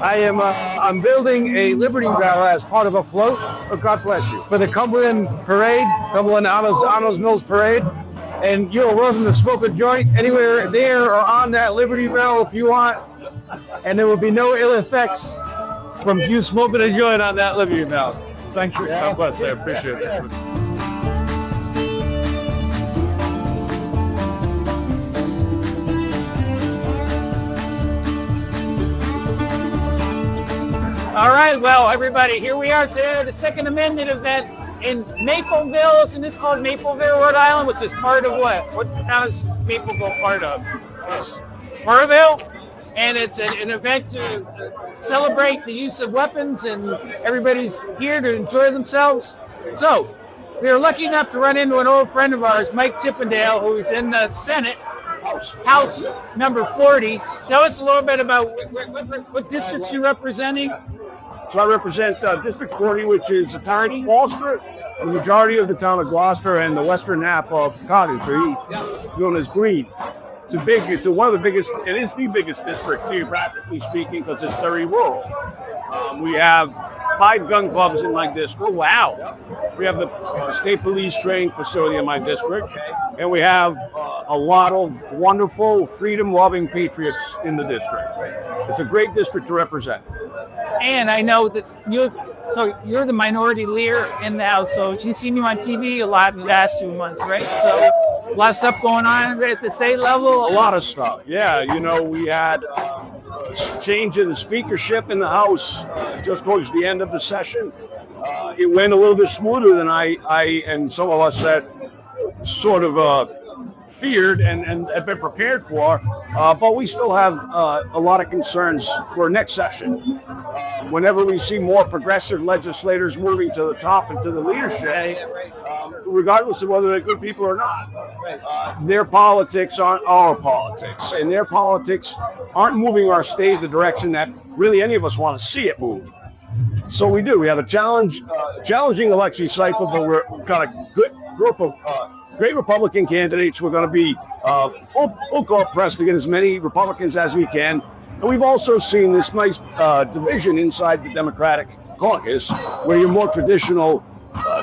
I'm building a Liberty Bell as part of a float. Oh, God bless you. For the Cumberland Parade, Cumberland Honors Mills Parade. And you're welcome to smoke a joint anywhere there or on that Liberty Bell if you want. And there will be no ill effects from you smoking a joint on that Liberty Bell. Thank you. God bless. I appreciate it. All right, well, everybody, here we are today, the Second Amendment event in Mapleville, and this is called Mapleville, Rhode Island, which is part of what? What town is Mapleville part of? Burrville, and it's an event to celebrate the use of weapons, and everybody's here to enjoy themselves. So, we are lucky enough to run into an old friend of ours, Mike Chippendale, who's in the Senate, House number 40. Tell us a little bit about what districts you're representing. So I represent District 40, which is the town of Gloucester, the majority of the town of Gloucester, and the western half of Cottage, known as Green. It's one of the biggest, it is the biggest district, geographically speaking, because it's very rural. We have 5 gun clubs in my district. Wow. We have the state police training facility in my district, and we have a lot of wonderful, freedom-loving patriots in the district. It's a great district to represent. And I know that you're the minority leader in the House, so you've seen you on TV a lot in the last 2 months, right? So a lot of stuff going on at the state level. A lot of stuff, yeah. We had a change in the speakership in the House just towards the end of the session. It went a little bit smoother than I and some of us had sort of feared and have been prepared for, but we still have a lot of concerns for next session. Whenever we see more progressive legislators moving to the top and to the leadership, regardless of whether they're good people or not, their politics aren't our politics, and their politics aren't moving our state in the direction that really any of us want to see it move. So we do. We have a challenging election cycle, but we've got a good group of great Republican candidates. We're going to be full court press to get as many Republicans as we can. And we've also seen this nice division inside the Democratic caucus, where your more traditional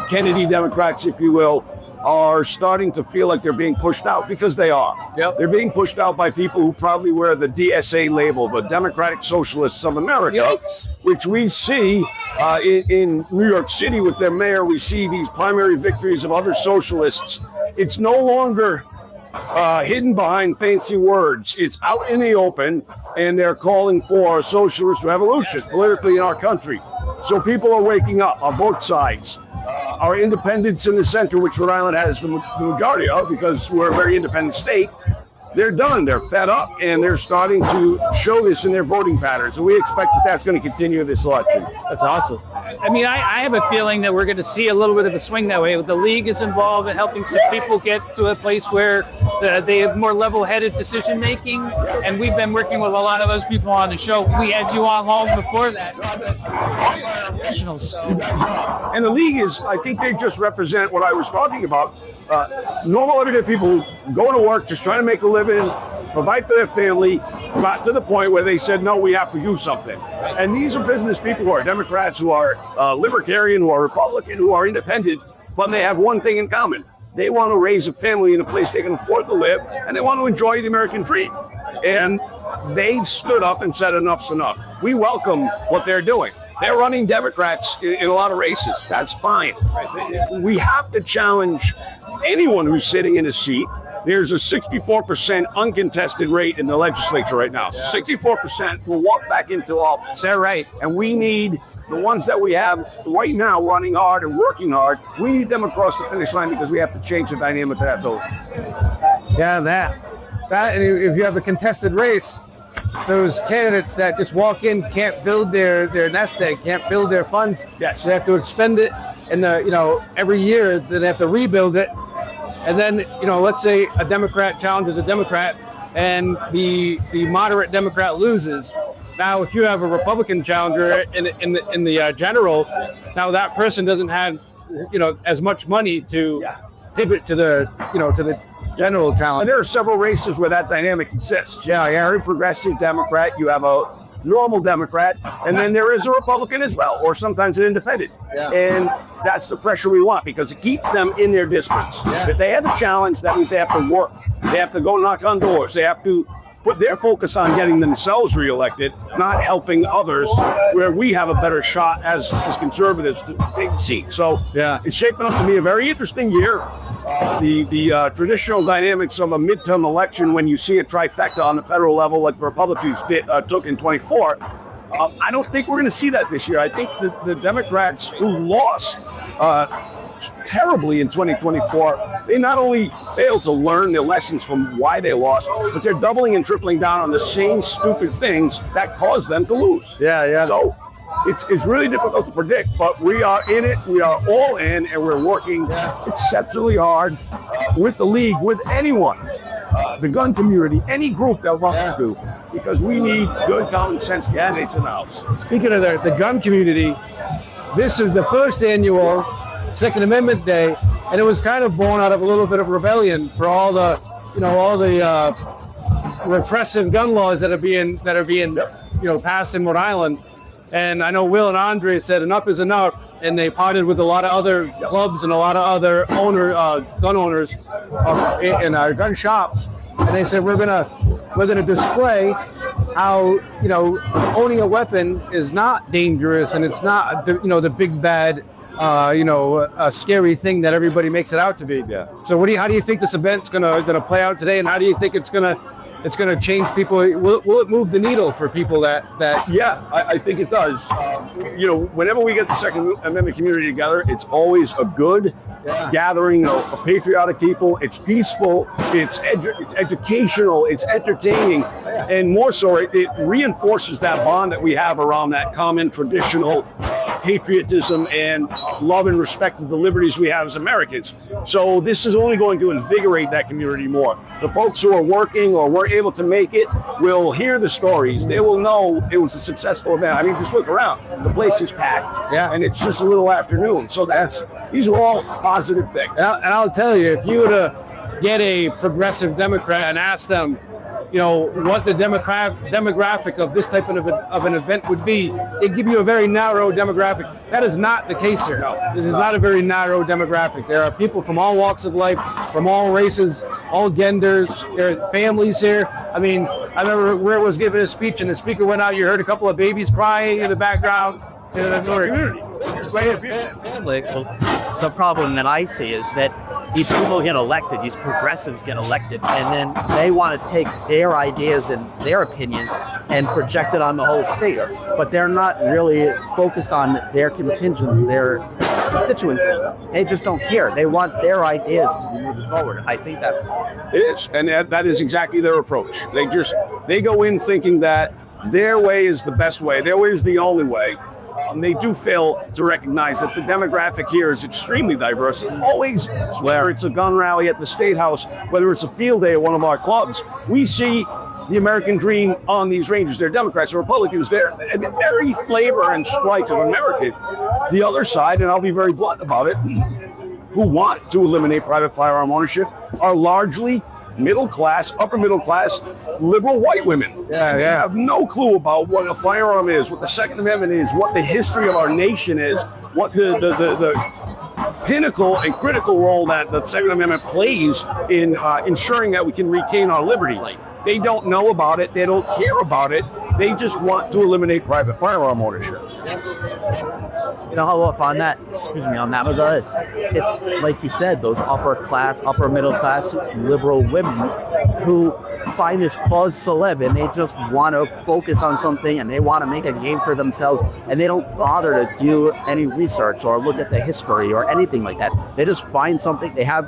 Kennedy Democrats, if you will, are starting to feel like they're being pushed out, because they are. Yep. They're being pushed out by people who probably wear the DSA label, the Democratic Socialists of America, Yikes. which we see in New York City with their mayor. We see these primary victories of other socialists. It's no longer hidden behind fancy words. It's out in the open, and they're calling for a socialist revolution politically in our country. So people are waking up on both sides. Our independents in the center, which Rhode Island has the majority of, because we're a very independent state, they're done. They're fed up, and they're starting to show this in their voting patterns. And we expect that that's going to continue this election. That's awesome. I mean, I have a feeling that we're going to see a little bit of a swing that way. The league is involved in helping some people get to a place where they have more level-headed decision-making. And we've been working with a lot of those people on the show. We had you on long before that. And the league is, I think they just represent what I was talking about. Normal everyday people who go to work just trying to make a living, provide for their family, got to the point where they said, no, we have to do something. And these are business people who are Democrats, who are Libertarian, who are Republican, who are independent, but they have one thing in common. They want to raise a family in a place they can afford to live, and they want to enjoy the American dream. And they stood up and said, enough's enough. We welcome what they're doing. They're running Democrats in a lot of races. That's fine. We have to challenge anyone who's sitting in a seat. There's a 64% uncontested rate in the legislature right now. So 64% will walk back into office. Is that right? And we need the ones that we have right now running hard and working hard. We need them across the finish line, because we have to change the dynamic of that vote. Yeah, that. And if you have a contested race, those candidates that just walk in can't build their nest egg, can't build their funds. Yes. They have to expend it, and every year then they have to rebuild it. And then, let's say a Democrat challenges a Democrat, and the moderate Democrat loses. Now, if you have a Republican challenger in the general, now that person doesn't have as much money to pivot to the general challenge. And there are several races where that dynamic exists. Yeah, you're a progressive Democrat. You have a normal Democrat, and then there is a Republican as well, or sometimes an independent. Yeah. And that's the pressure we want, because it keeps them in their districts. Yeah. If they have a challenge, that means they have to work. They have to go knock on doors. They have to put their focus on getting themselves reelected, not helping others, where we have a better shot as conservatives to take the seat. So Yeah. it's shaping up to be a very interesting year. The traditional dynamics of a midterm election, when you see a trifecta on the federal level like the Republicans took in 24, I don't think we're going to see that this year. I think the Democrats who lost terribly in 2024, they not only failed to learn their lessons from why they lost, but they're doubling and tripling down on the same stupid things that caused them to lose. Yeah. So it's really difficult to predict, but we are in it. We are all in, and we're working exceptionally hard with the league, with anyone, the gun community, any group that wants to, because we need good common sense candidates in the House. Speaking of the gun community, this is the first annual Second Amendment Day, and it was kind of born out of a little bit of rebellion for all the repressive gun laws that are being passed in Rhode Island. And I know Will and Andre said enough is enough, and they partnered with a lot of other clubs and a lot of other gun owners in our gun shops, and they said we're gonna display how owning a weapon is not dangerous, and it's not the big bad a scary thing that everybody makes it out to be. Yeah. So how do you think this event's gonna play out today, and how do you think it's gonna change people? Will it move the needle for people that? Yeah, I think it does. Whenever we get the Second Amendment community together, it's always a good gathering of patriotic people. It's peaceful, it's educational, it's entertaining, and more so, it reinforces that bond that we have around that common traditional patriotism and love and respect of the liberties we have as Americans. So this is only going to invigorate that community more. The folks who are working or weren't able to make it will hear the stories. They will know it was a successful event. I mean, just look around. The place is packed. Yeah. And it's just a little afternoon. So these are all positive things. And I'll tell you, if you were to get a progressive Democrat and ask them, what the demographic of this type of an event would be, it'd give you a very narrow demographic. That is not the case here. This is not a very narrow demographic. There are people from all walks of life, from all races, all genders. There are families here. I mean, I remember where it was giving a speech, and the speaker went out. You heard a couple of babies crying in the background. That's sort of community. Some problem that I see is that these people get elected, these progressives get elected, and then they want to take their ideas and their opinions and project it on the whole state. But they're not really focused on their contingent, their constituency. They just don't care. They want their ideas to be moved forward. I think that it is, and that is exactly their approach. They go in thinking that their way is the best way, their way is the only way. They do fail to recognize that the demographic here is extremely diverse. Always, whether it's a gun rally at the State House, whether it's a field day at one of our clubs, we see the American dream on these ranges. They're Democrats or Republicans. They're every flavor and stripe of American. The other side, and I'll be very blunt about it, who want to eliminate private firearm ownership are largely middle class, upper middle class, liberal white women. They have no clue about what a firearm is, what the Second Amendment is, what the history of our nation is, what the pinnacle and critical role that the Second Amendment plays in ensuring that we can retain our liberty. They don't know about it. They don't care about it. They just want to eliminate private firearm ownership. how up on that, because it's like you said, those upper middle class liberal women who find this cause celeb and they just want to focus on something and they want to make a game for themselves and they don't bother to do any research or look at the history or anything like that. They just find something they have,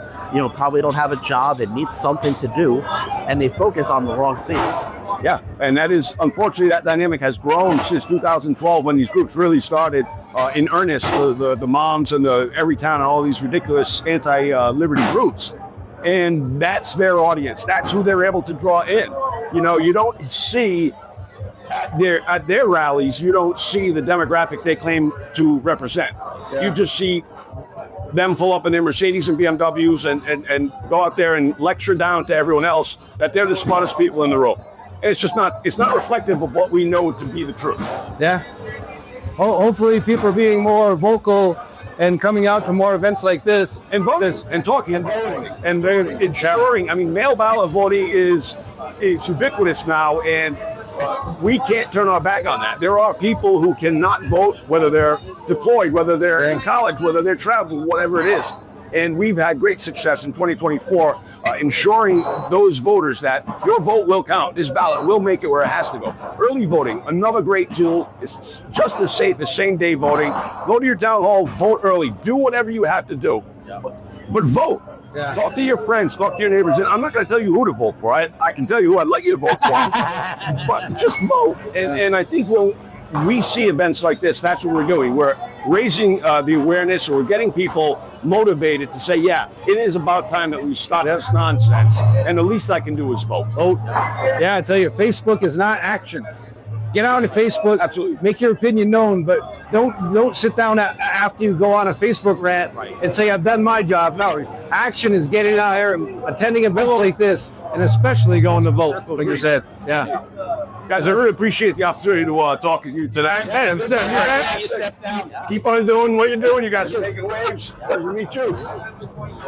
probably don't have a job and need something to do, and they focus on the wrong things. Yeah, and that is, unfortunately, that dynamic has grown since 2012 when these groups really started in earnest, the moms and the Everytown and all these ridiculous anti-liberty groups. And that's their audience. That's who they're able to draw in. You don't see at their rallies, you don't see the demographic they claim to represent. Yeah. You just see them pull up in their Mercedes and BMWs and go out there and lecture down to everyone else that they're the smartest people in the room. it's just not. It's not reflective of what we know to be the truth. Yeah. Hopefully, people are being more vocal and coming out to more events like this And voting, and talking, and voting, and they're ensuring. I mean, mail ballot voting is ubiquitous now, and we can't turn our back on that. There are people who cannot vote, whether they're deployed, whether they're in college, whether they're traveling, whatever it is. And we've had great success in 2024 ensuring those voters that your vote will count. This ballot will make it where it has to go. Early voting, another great tool. It's just as safe as same-day voting. Go to your town hall, vote early. Do whatever you have to do. But vote. Yeah. Talk to your friends, talk to your neighbors. And I'm not going to tell you who to vote for. I can tell you who I'd like you to vote for. But just vote. And I think when we see events like this, that's what we're doing. We're raising the awareness, or we're getting people motivated to say, yeah, it is about time that we stop this nonsense. And the least I can do is vote. Vote. Yeah, I tell you, Facebook is not action. Get on to Facebook. Absolutely. Make your opinion known, but don't sit down after you go on a Facebook rant and say, I've done my job. No, action is getting out here and attending a event like this, and especially going to vote, like you said. Yeah. Guys, I really appreciate the opportunity to talk to you today. Hey, I'm still Keep on doing what you're doing. You guys are making waves. Pleasure to meet you.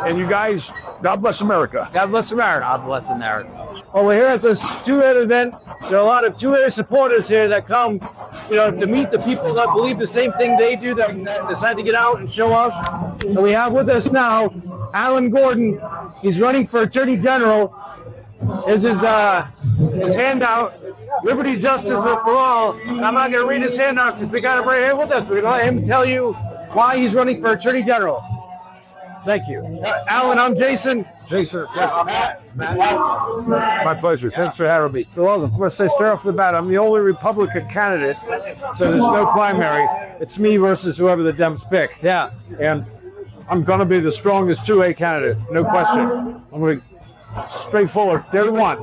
And you guys, God bless America. God bless America. God bless America. Well, we're here at this two-head event. There are a lot of two-headed supporters here that come, to meet the people that believe the same thing they do, that decide to get out and show up. And we have with us now Alan Gordon. He's running for Attorney General. Is his handout, Liberty, Justice, for All. And I'm not going to read his handout because we got him right here with us. We're going to let him tell you why he's running for Attorney General. Thank you. Alan, I'm Jason. Jason. Yeah. My pleasure. Thanks for having me. So, I'm going to say straight off the bat, I'm the only Republican candidate, so there's no primary. It's me versus whoever the Dems pick. Yeah. And I'm going to be the strongest 2A candidate, no question. I'm going to straightforward. They're the one.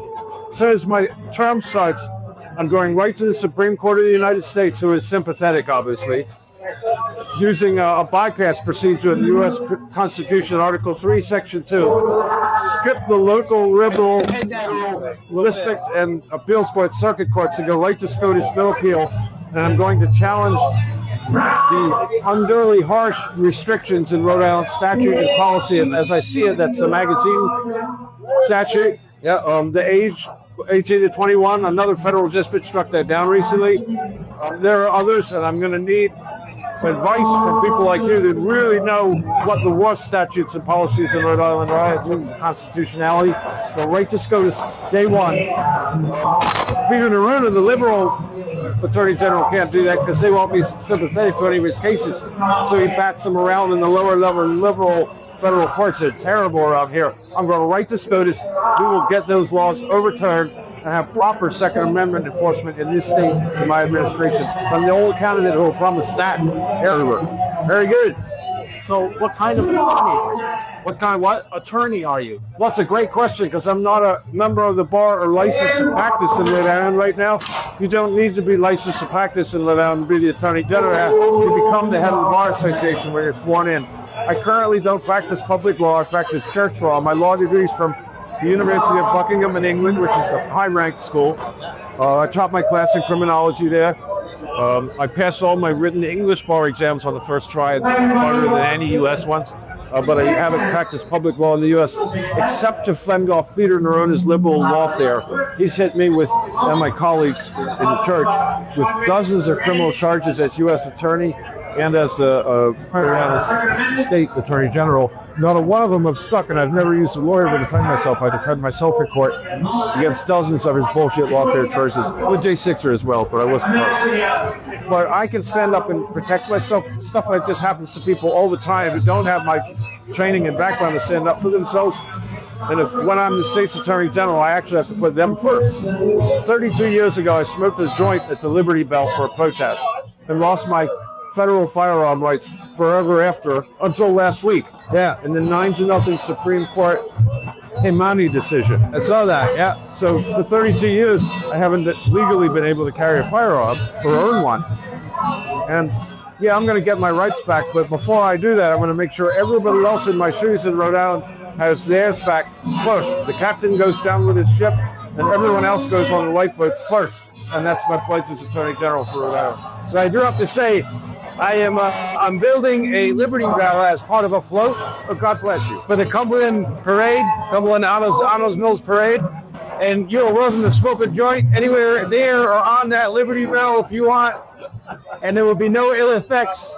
As soon as my term starts, I'm going right to the Supreme Court of the United States, who is sympathetic, obviously, using a bypass procedure in the U.S. Constitution, Article 3, Section 2. Skip the local liberal district and appeals court, circuit courts, and go right to SCOTUS, no appeal. And I'm going to challenge the unduly harsh restrictions in Rhode Island statute and policy. And as I see it, that's the magazine statute. Yeah, the age 18 to 21. Another federal district struck that down recently. There are others, and I'm going to need advice from people like you that really know what the worst statutes and policies in Rhode Island are in terms of constitutionality. Go right to SCOTUS day one. Peter Naruna, the liberal Attorney General, can't do that because they won't be sympathetic for any of his cases. So he bats them around in the lower level liberal federal courts. They're terrible around here. I'm going right to SCOTUS. We will get those laws overturned and have proper Second Amendment enforcement in this state in my administration. I'm the only candidate who will promise that everywhere. Very good. So what kind of attorney? What kind of what attorney are you? Well, that's a great question because I'm not a member of the bar or licensed to practice in Rhode Island right now. You don't need to be licensed to practice in Rhode Island to be the Attorney General. You become the head of the Bar Association where you're sworn in. I currently don't practice public law. I practice church law. My law degree is from the University of Buckingham in England, which is a high-ranked school. I taught my class in criminology there. I passed all my written English bar exams on the first try, harder than any U.S. ones. But I haven't practiced public law in the U.S. except to fend off Peter Narona's liberal lawfare. He's hit me with, and my colleagues in the church, with dozens of criminal charges as U.S. attorney and as a state attorney general. Not a one of them have stuck, and I've never used a lawyer to defend myself. I defend myself in court against dozens of his bullshit lawfare charges, with J6er as well, but I wasn't charged. But I can stand up and protect myself. Stuff like this happens to people all the time who don't have my training and background to stand up for themselves. And when I'm the state's attorney general, I actually have to put them first. 32 years ago, I smoked a joint at the Liberty Bell for a protest and lost my federal firearm rights forever after until last week. Yeah, and the 9-0 Supreme Court Himani decision. I saw that, yeah. So for 32 years, I haven't legally been able to carry a firearm or earn one. And yeah, I'm going to get my rights back, but before I do that, I'm going to make sure everybody else in my shoes in Rhode Island has theirs back first. The captain goes down with his ship, and everyone else goes on the lifeboats first. And that's my pledge as Attorney General for Rhode Island. So I do have to say, I'm building a Liberty Bell as part of a float. Oh, God bless you. For the Cumberland Parade, Cumberland Honors Mills Parade. And you're welcome to smoke a joint anywhere there or on that Liberty Bell if you want. And there will be no ill effects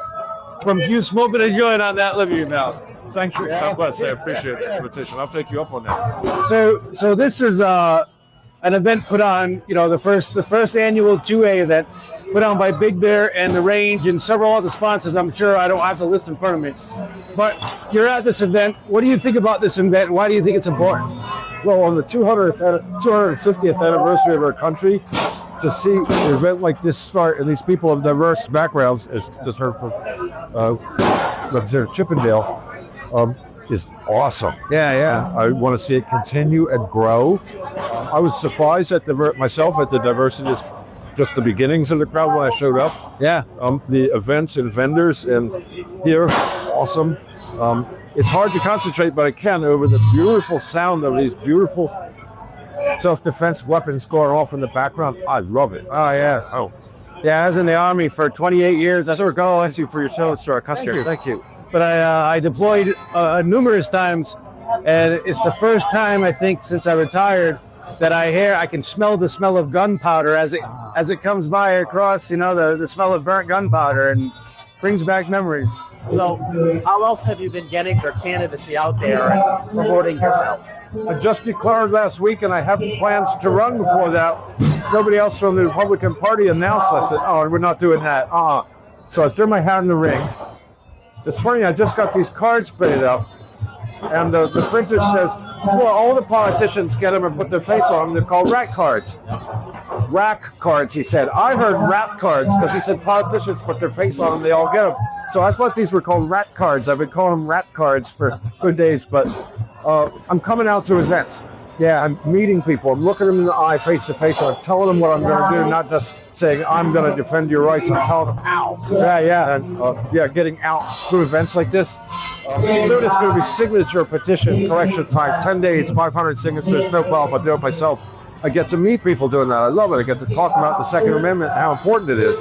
from you smoking a joint on that Liberty Bell. Thank you. God bless. I appreciate the invitation. I'll take you up on that. So this is an event put on, the first annual 2A event put on by Big Bear and The Range and several other sponsors. I'm sure I don't have to list in front of me. But you're at this event. What do you think about this event? Why do you think it's important? Well, on the 250th anniversary of our country, to see an event like this start, and these people of diverse backgrounds, as just heard from Representative Chippendale, is awesome. Yeah. I want to see it continue and grow. I was surprised at myself at the diversity, just the beginnings of the crowd when I showed up. Yeah. The events and vendors and here, awesome. It's hard to concentrate, but I can, over the beautiful sound of these beautiful self-defense weapons going off in the background. I love it. Oh, yeah. Yeah, I was in the Army for 28 years. That's what God bless you for your show, Sir Custer. Thank you. But I deployed numerous times, and it's the first time, I think, since I retired that I can smell the smell of gunpowder as it comes by across, the smell of burnt gunpowder, and brings back memories. So, how else have you been getting your candidacy out there and promoting yourself? I just declared last week, and I have plans to run before that. Nobody else from the Republican Party announced. I said, we're not doing that. So I threw my hat in the ring. It's funny, I just got these cards printed up, and the printer says, well, all the politicians get them and put their face on them. They're called rat cards. Rack cards, he said. I heard rat cards because he said politicians put their face on them, they all get them. So I thought these were called rat cards. I've been calling them rat cards for good days, but I'm coming out to events. Yeah, I'm meeting people. I'm looking them in the eye face to face. I'm telling them what I'm going to do, not just saying, I'm going to defend your rights. I'm telling them how. Yeah. And getting out to events like this. Soon it's going to be signature petition collection time. 10 days, 500 signatures, no problem. I'll do it myself. I get to meet people doing that. I love it. I get to talk about the Second Amendment and how important it is.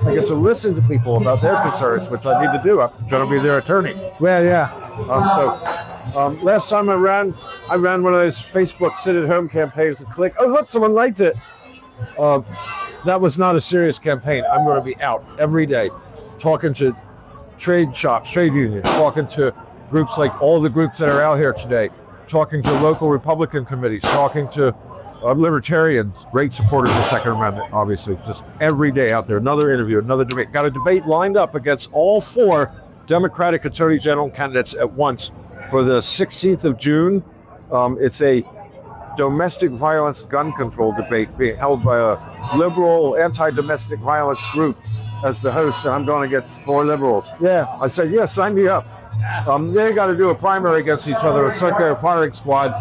I get to listen to people about their concerns, which I need to do. I'm going to be their attorney. Well, yeah. Last time I ran one of those Facebook sit-at-home campaigns and click. Oh, look, someone liked it. That was not a serious campaign. I'm going to be out every day talking to trade shops, trade unions, talking to groups like all the groups that are out here today, talking to local Republican committees, talking to libertarians, great supporters of the Second Amendment, obviously. Just every day out there, another interview, another debate. Got a debate lined up against all 4 Democratic Attorney General candidates at once for the 16th of June. It's a domestic violence gun control debate being held by a liberal anti-domestic violence group as the host, and I'm going against 4 liberals. Yeah. I said, yeah, sign me up. They got to do a primary against each other, a circular firing squad.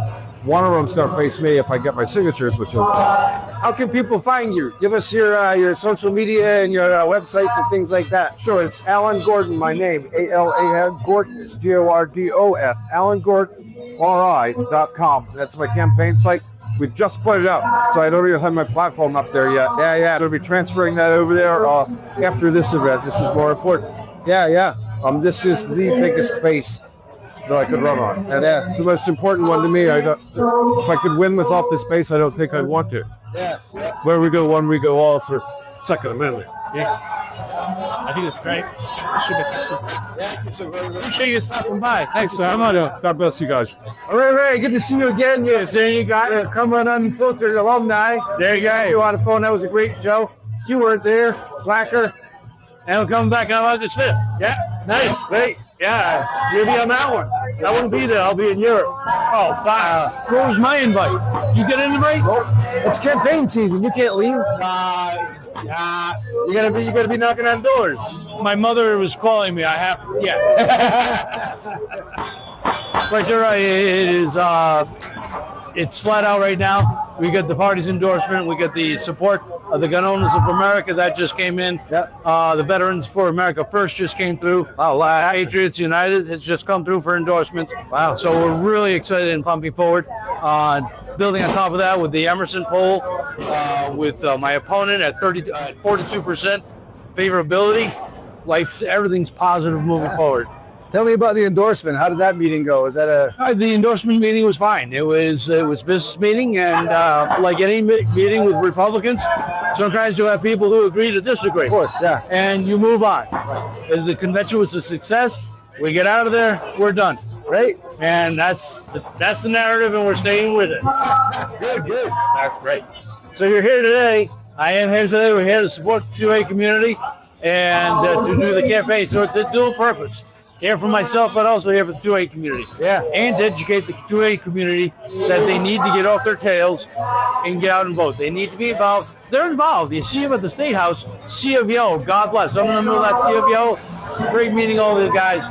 One of them's going to face me if I get my signatures, which will. How can people find you? Give us your social media and your websites and things like that. Sure, it's Alan Gordon, my name, A-L-A-N, Gordon, G-O-R-D-O-N, AlanGordonRI.com. That's my campaign site. We just put it up, so I don't even have my platform up there yet. Yeah, I'll be transferring that over there after this event. This is more important. Yeah. This is the biggest base that I could run on. And the most important one to me, if I could win without this base, I don't think I'd want to. Yeah. Where we go one, we go all for Second Amendment. I think it's great. Appreciate you stopping by. Thanks, Sam. God bless you guys. All right. Good to see you again. Yes, there you got Cumberland Unfiltered alumni. There you go. You on the phone. That was a great show. You weren't there. Slacker. And we'll come back and I'll just fit. Yeah. Nice. Great. Yeah. You'll be on that one. I won't be there. I'll be in Europe. Oh, fine. What was my invite? You get an invite? Well, it's campaign season. You can't leave. You gotta be knocking on doors. My mother was calling me. I have. Yeah. But you're right. It is. It's flat out right now. We get the party's endorsement. We get the support of the Gun Owners of America that just came in. Yep. The Veterans for America First just came through. Patriots United has just come through for endorsements. Wow. So we're really excited and pumping forward. building on top of that with the Emerson poll, with my opponent at 42% favorability. Everything's positive moving forward. Tell me about the endorsement. How did that meeting go? Is that The endorsement meeting was fine. It was business meeting, and like any meeting with Republicans, sometimes you have people who agree to disagree. Of course, yeah. And you move on. The convention was a success. We get out of there, we're done. Right? And that's the narrative, and we're staying with it. Good. That's great. So you're here today. I am here today. We're here to support the 2A community and to do the campaign. So it's a dual purpose. Here for myself, but also here for the 2A community. Yeah. And to educate the 2A community that they need to get off their tails and get out and vote. They need to be involved. They're involved. You see them at the State House, Sea of Yo, God bless. I'm in the middle of that Sea of Yo. Great meeting all these guys.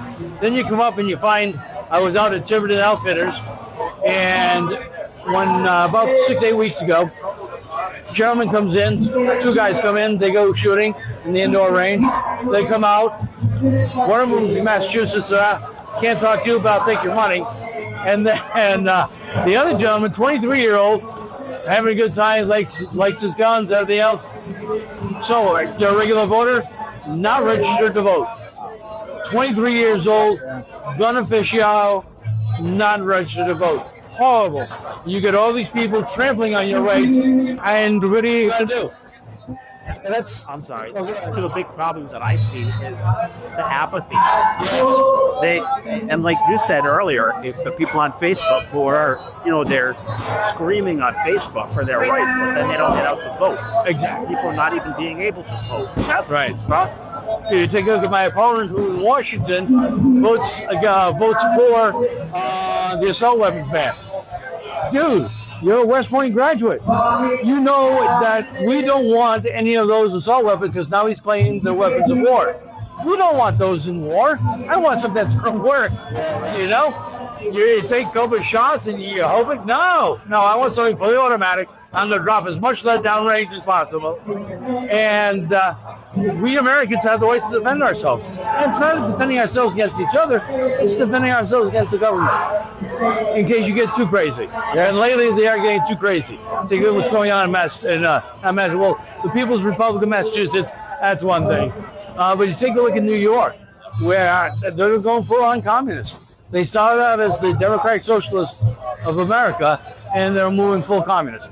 Then you come up and you find, I was out at Cumberland Unfiltered, and when about 6-8 weeks ago, gentleman comes in, 2 guys come in, they go shooting in the indoor range. They come out. One of them is in Massachusetts, can't talk to you about take your money. And the other gentleman, 23-year-old, having a good time, likes his guns, everything else. So they're a regular voter, not registered to vote. 23 years old, gun aficionado, not registered to vote. Horrible. You get all these people trampling on your rights, and what are you going to do? I'm sorry. Two of the big problems that I've seen is the apathy. And like you said earlier, the people on Facebook who are, they're screaming on Facebook for their rights, but then they don't get out to vote. People are not even being able to vote. That's right. You take a look at my opponent, who in Washington votes for the assault weapons ban. Dude, you're a West Point graduate. You know that we don't want any of those assault weapons because now he's claiming the weapons of war. We don't want those in war. I want something that's going to work. You take a couple of shots and you hope it. No, I want something fully automatic. I'm going to drop as much lead downrange as possible. And we Americans have the right to defend ourselves. And it's not defending ourselves against each other, it's defending ourselves against the government. In case you get too crazy. And lately they are getting too crazy. Take a look at what's going on in Well, the People's Republic of Massachusetts, that's one thing. But you take a look at New York, where they're going full on communist. They started out as the Democratic Socialists of America, and they're moving full communist.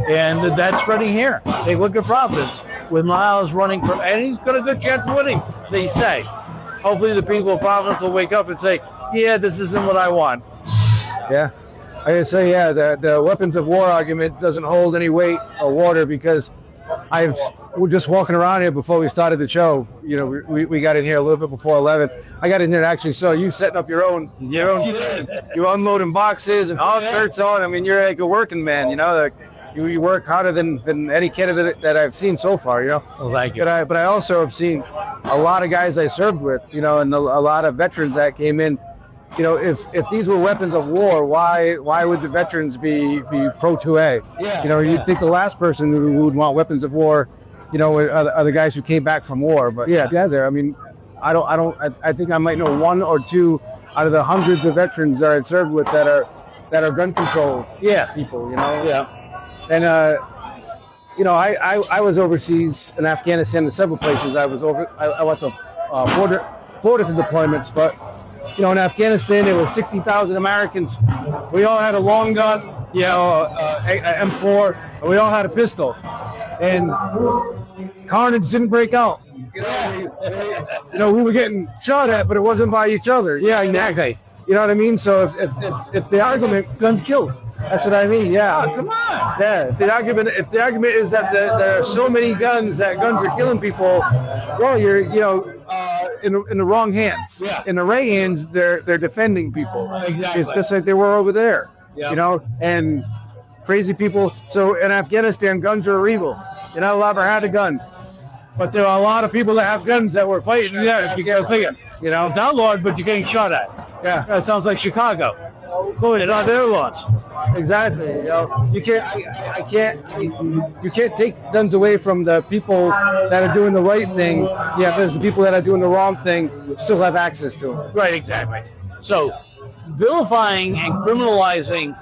And that's spreading here. Take a look at Providence, with Miles running for, and he's got a good chance of winning, they say. Hopefully the people of Providence will wake up and say, yeah, this isn't what I want. Yeah. I gotta say, the weapons of war argument doesn't hold any weight or water because we're just walking around here before we started the show. We got in here a little bit before 11. I got in here and actually saw you setting up your own. You're unloading boxes and all shirts on. I mean, you're like a working man. You work harder than any candidate that I've seen so far. Well, thank you. But I also have seen a lot of guys I served with. And a lot of veterans that came in. If these were weapons of war, why would the veterans be pro 2A? Yeah. You'd think the last person who would want weapons of war, are the guys who came back from war. But there. I mean, I think I might know 1 or 2 out of the hundreds of veterans that I served with that are gun control people. Yeah. And I was overseas in Afghanistan in several places. I went to Florida for deployments, but in Afghanistan there were 60,000 Americans. We all had a long gun, M4, and we all had a pistol. And carnage didn't break out. We were getting shot at, but it wasn't by each other. Yeah, exactly. You know what I mean? So if the argument, guns killed. That's what I mean. Yeah. Oh, come on. Yeah. If the argument is that there are so many guns that guns are killing people, well, you're in the wrong hands. Yeah. In the right hands, they're defending people. Exactly. It's just like they were over there. Yeah. And crazy people. So in Afghanistan, guns are illegal. You're not allowed to have a gun. But there are a lot of people that have guns that were fighting. Yeah, you can't think it. It's outlawed, but you're getting shot at. Yeah. That sounds like Chicago. Going it on their laws. Exactly. You can't take guns away from the people that are doing the right thing. Yeah, there's the people that are doing the wrong thing still have access to them. Right, exactly. So, vilifying and criminalizing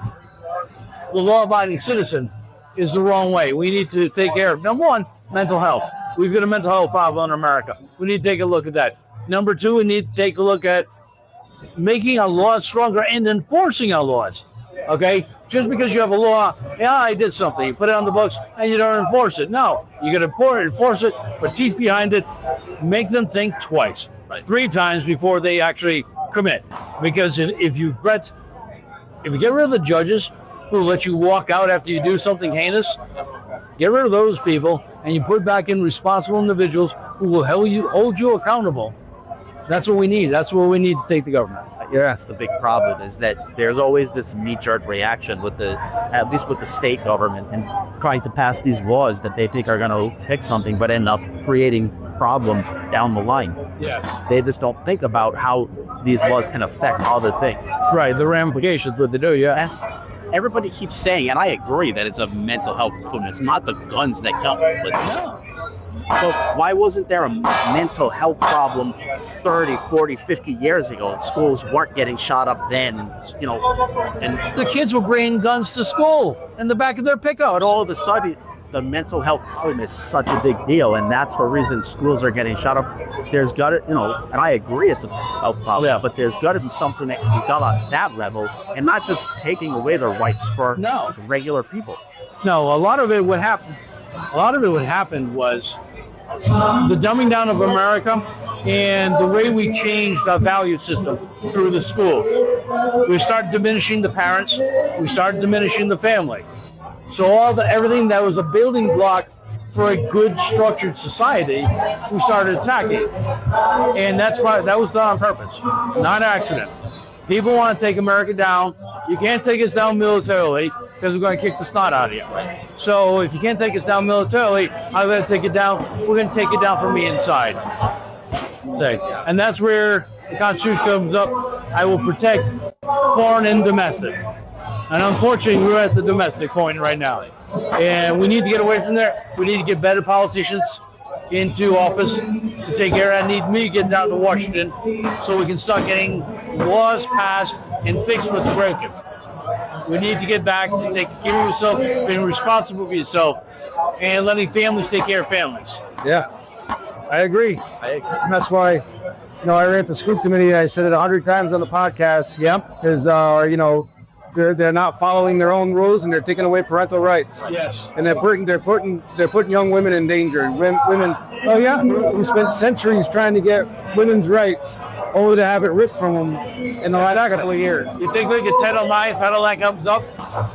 the law-abiding citizen is the wrong way. We need to take care of, number one, mental health. We've got a mental health problem in America. We need to take a look at that. Number two, we need to take a look at making our laws stronger and enforcing our laws. Okay? Just because you have a law, yeah, I did something, you put it on the books, and you don't enforce it. No, you got to enforce it, put teeth behind it, make them think twice, 3 times before they actually commit. Because if you get rid of the judges who let you walk out after you do something heinous, get rid of those people, and you put back in responsible individuals who will hold you accountable. That's what we need. That's what we need to take the government. Yeah, that's the big problem, is that there's always this knee-jerk reaction at least with the state government, and trying to pass these laws that they think are going to fix something, but end up creating problems down the line. Yeah. They just don't think about how these laws can affect other things. Right, the ramifications, what they do, yeah. And everybody keeps saying, and I agree that it's a mental health problem. It's not the guns that kill. But no. So why wasn't there a mental health problem 30, 40, 50 years ago? Schools weren't getting shot up then, and The kids were bringing guns to school in the back of their pickup. but all of a sudden, the mental health problem is such a big deal, and that's the reason schools are getting shot up. There's got to, and I agree it's a health problem, but there's got to be something that you got on that level, and not just taking away the rights for regular people. No, a lot of it would happen was the dumbing down of America and the way we changed our value system through the schools. We started diminishing the parents. We started diminishing the family. So everything that was a building block for a good structured society, we started attacking. And that was done on purpose, not accident. People want to take America down. You can't take us down militarily because we're going to kick the snot out of you. So if you can't take us down militarily, I'm going to take it down. We're going to take it down from the inside. And that's where the Constitution comes up. I will protect foreign and domestic. And unfortunately, we're at the domestic point right now. And we need to get away from there. We need to get better politicians into office to take care of that. Need me to get down to Washington so we can start getting laws passed and fix what's broken. We need to get back to taking care of yourself, being responsible for yourself, and letting families take care of families. Yeah, I agree. And that's why, I ran the Scoop Committee. I said it 100 times on the podcast. Yep. Because, they're not following their own rules, and they're taking away parental rights. Yes. And they're putting young women in danger. Women, who spent centuries trying to get women's rights, only to have it ripped from them in the last couple of years. You think we get Title IX, Title IX comes up,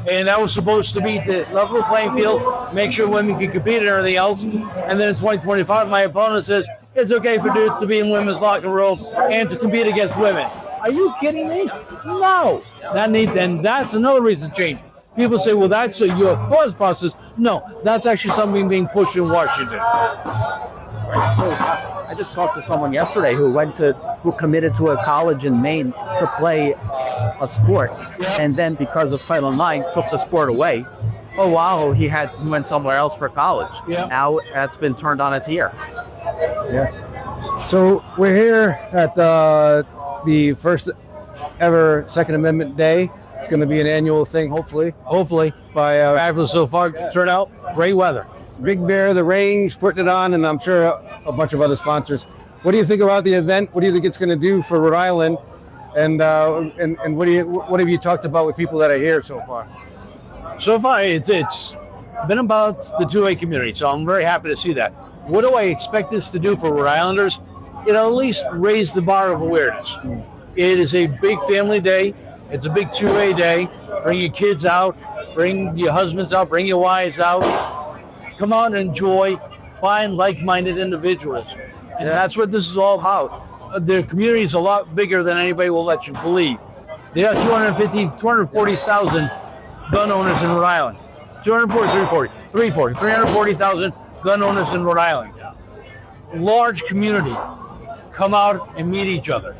and that was supposed to be the level playing field, make sure women can compete and everything else, and then in 2025, my opponent says it's okay for dudes to be in women's locker room and to compete against women. Are you kidding me? No. Then that's another reason to change. People say, well, that's your first process. No, that's actually something being pushed in Washington. I just talked to someone yesterday who committed to a college in Maine to play a sport, and then because of Title IX, took the sport away. Oh wow, he went somewhere else for college. Yeah. Now that's been turned on its ear. Yeah. So we're here at the first ever Second Amendment Day. It's going to be an annual thing, hopefully. By Addieville so far, turned out great weather. Big Bear, the Range, putting it on, and I'm sure a bunch of other sponsors. What do you think about the event? What do you think it's going to do for Rhode Island? And what have you talked about with people that are here so far? So far, it's been about the 2A community, so I'm very happy to see that. What do I expect this to do for Rhode Islanders? It'll at least raise the bar of awareness. It is a big family day. It's a big 2A day. Bring your kids out, bring your husbands out, bring your wives out. Come out and enjoy, find like-minded individuals. And that's what this is all about. The community is a lot bigger than anybody will let you believe. There are 240,000 gun owners in Rhode Island. 340,000 gun owners in Rhode Island. Large community. Come out and meet each other.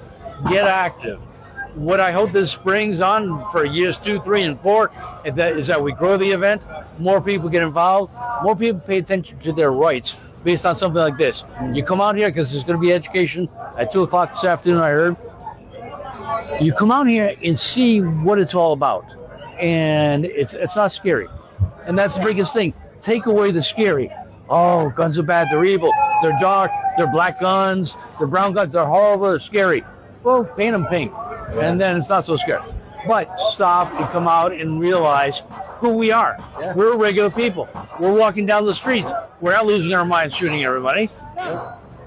Get active. What I hope this brings on for years 2, 3, and 4 is that we grow the event, more people get involved, more people pay attention to their rights based on something like this. You come out here because there's going to be education at 2 o'clock this afternoon, I heard. You come out here and see what it's all about. and it's not scary. And that's the biggest thing. Take away the scary. Oh, guns are bad. They're evil. They're dark. They're black guns. They're brown guns. They're horrible. They're scary. Well, paint them pink, and then it's not so scary. But stop and come out and realize who we are. Yeah. We're regular people. We're walking down the streets. We're not losing our minds shooting everybody.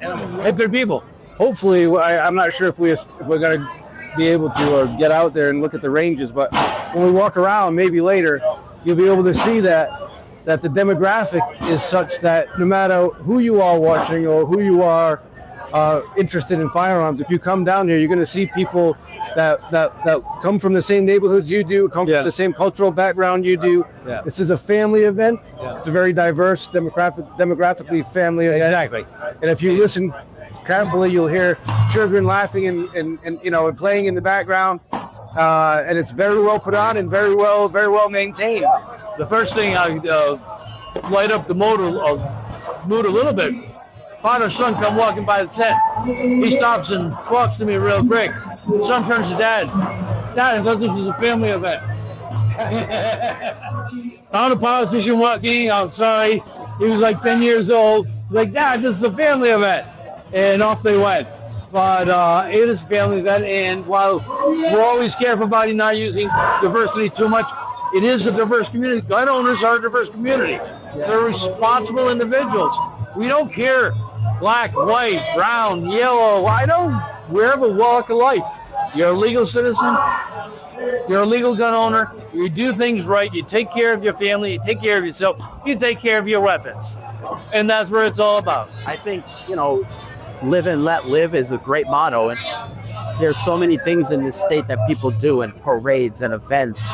Hey, good people. Hopefully, I'm not sure if we're going to be able to get out there and look at the ranges, but when we walk around, maybe later, you'll be able to see that the demographic is such that no matter who you are watching or who you are interested in firearms, if you come down here, you're going to see people that come from the same neighborhoods you do, come from the same cultural background you do. Yeah. This is a family event. Yeah. It's a very diverse, demographically family event. Exactly. And if you listen carefully, you'll hear children laughing and playing in the background. And it's very well put on and very well maintained. The first thing I light up the mood a little bit. Father and son come walking by the tent. He stops and walks to me real quick. Son turns to Dad. Dad, I thought this was a family event. Found a politician walking. I'm sorry. He was like 10 years old. He's like, Dad, this is a family event. And off they went. But it is a family event. And while we're always careful about not using diversity too much, it is a diverse community. Gun owners are a diverse community. They're responsible individuals. We don't care black, white, brown, yellow. I don't. Wherever walk of life. You're a legal citizen. You're a legal gun owner. You do things right. You take care of your family. You take care of yourself. You take care of your weapons. And that's what it's all about. I think, live and let live is a great motto. And there's so many things in this state that people do and parades and events.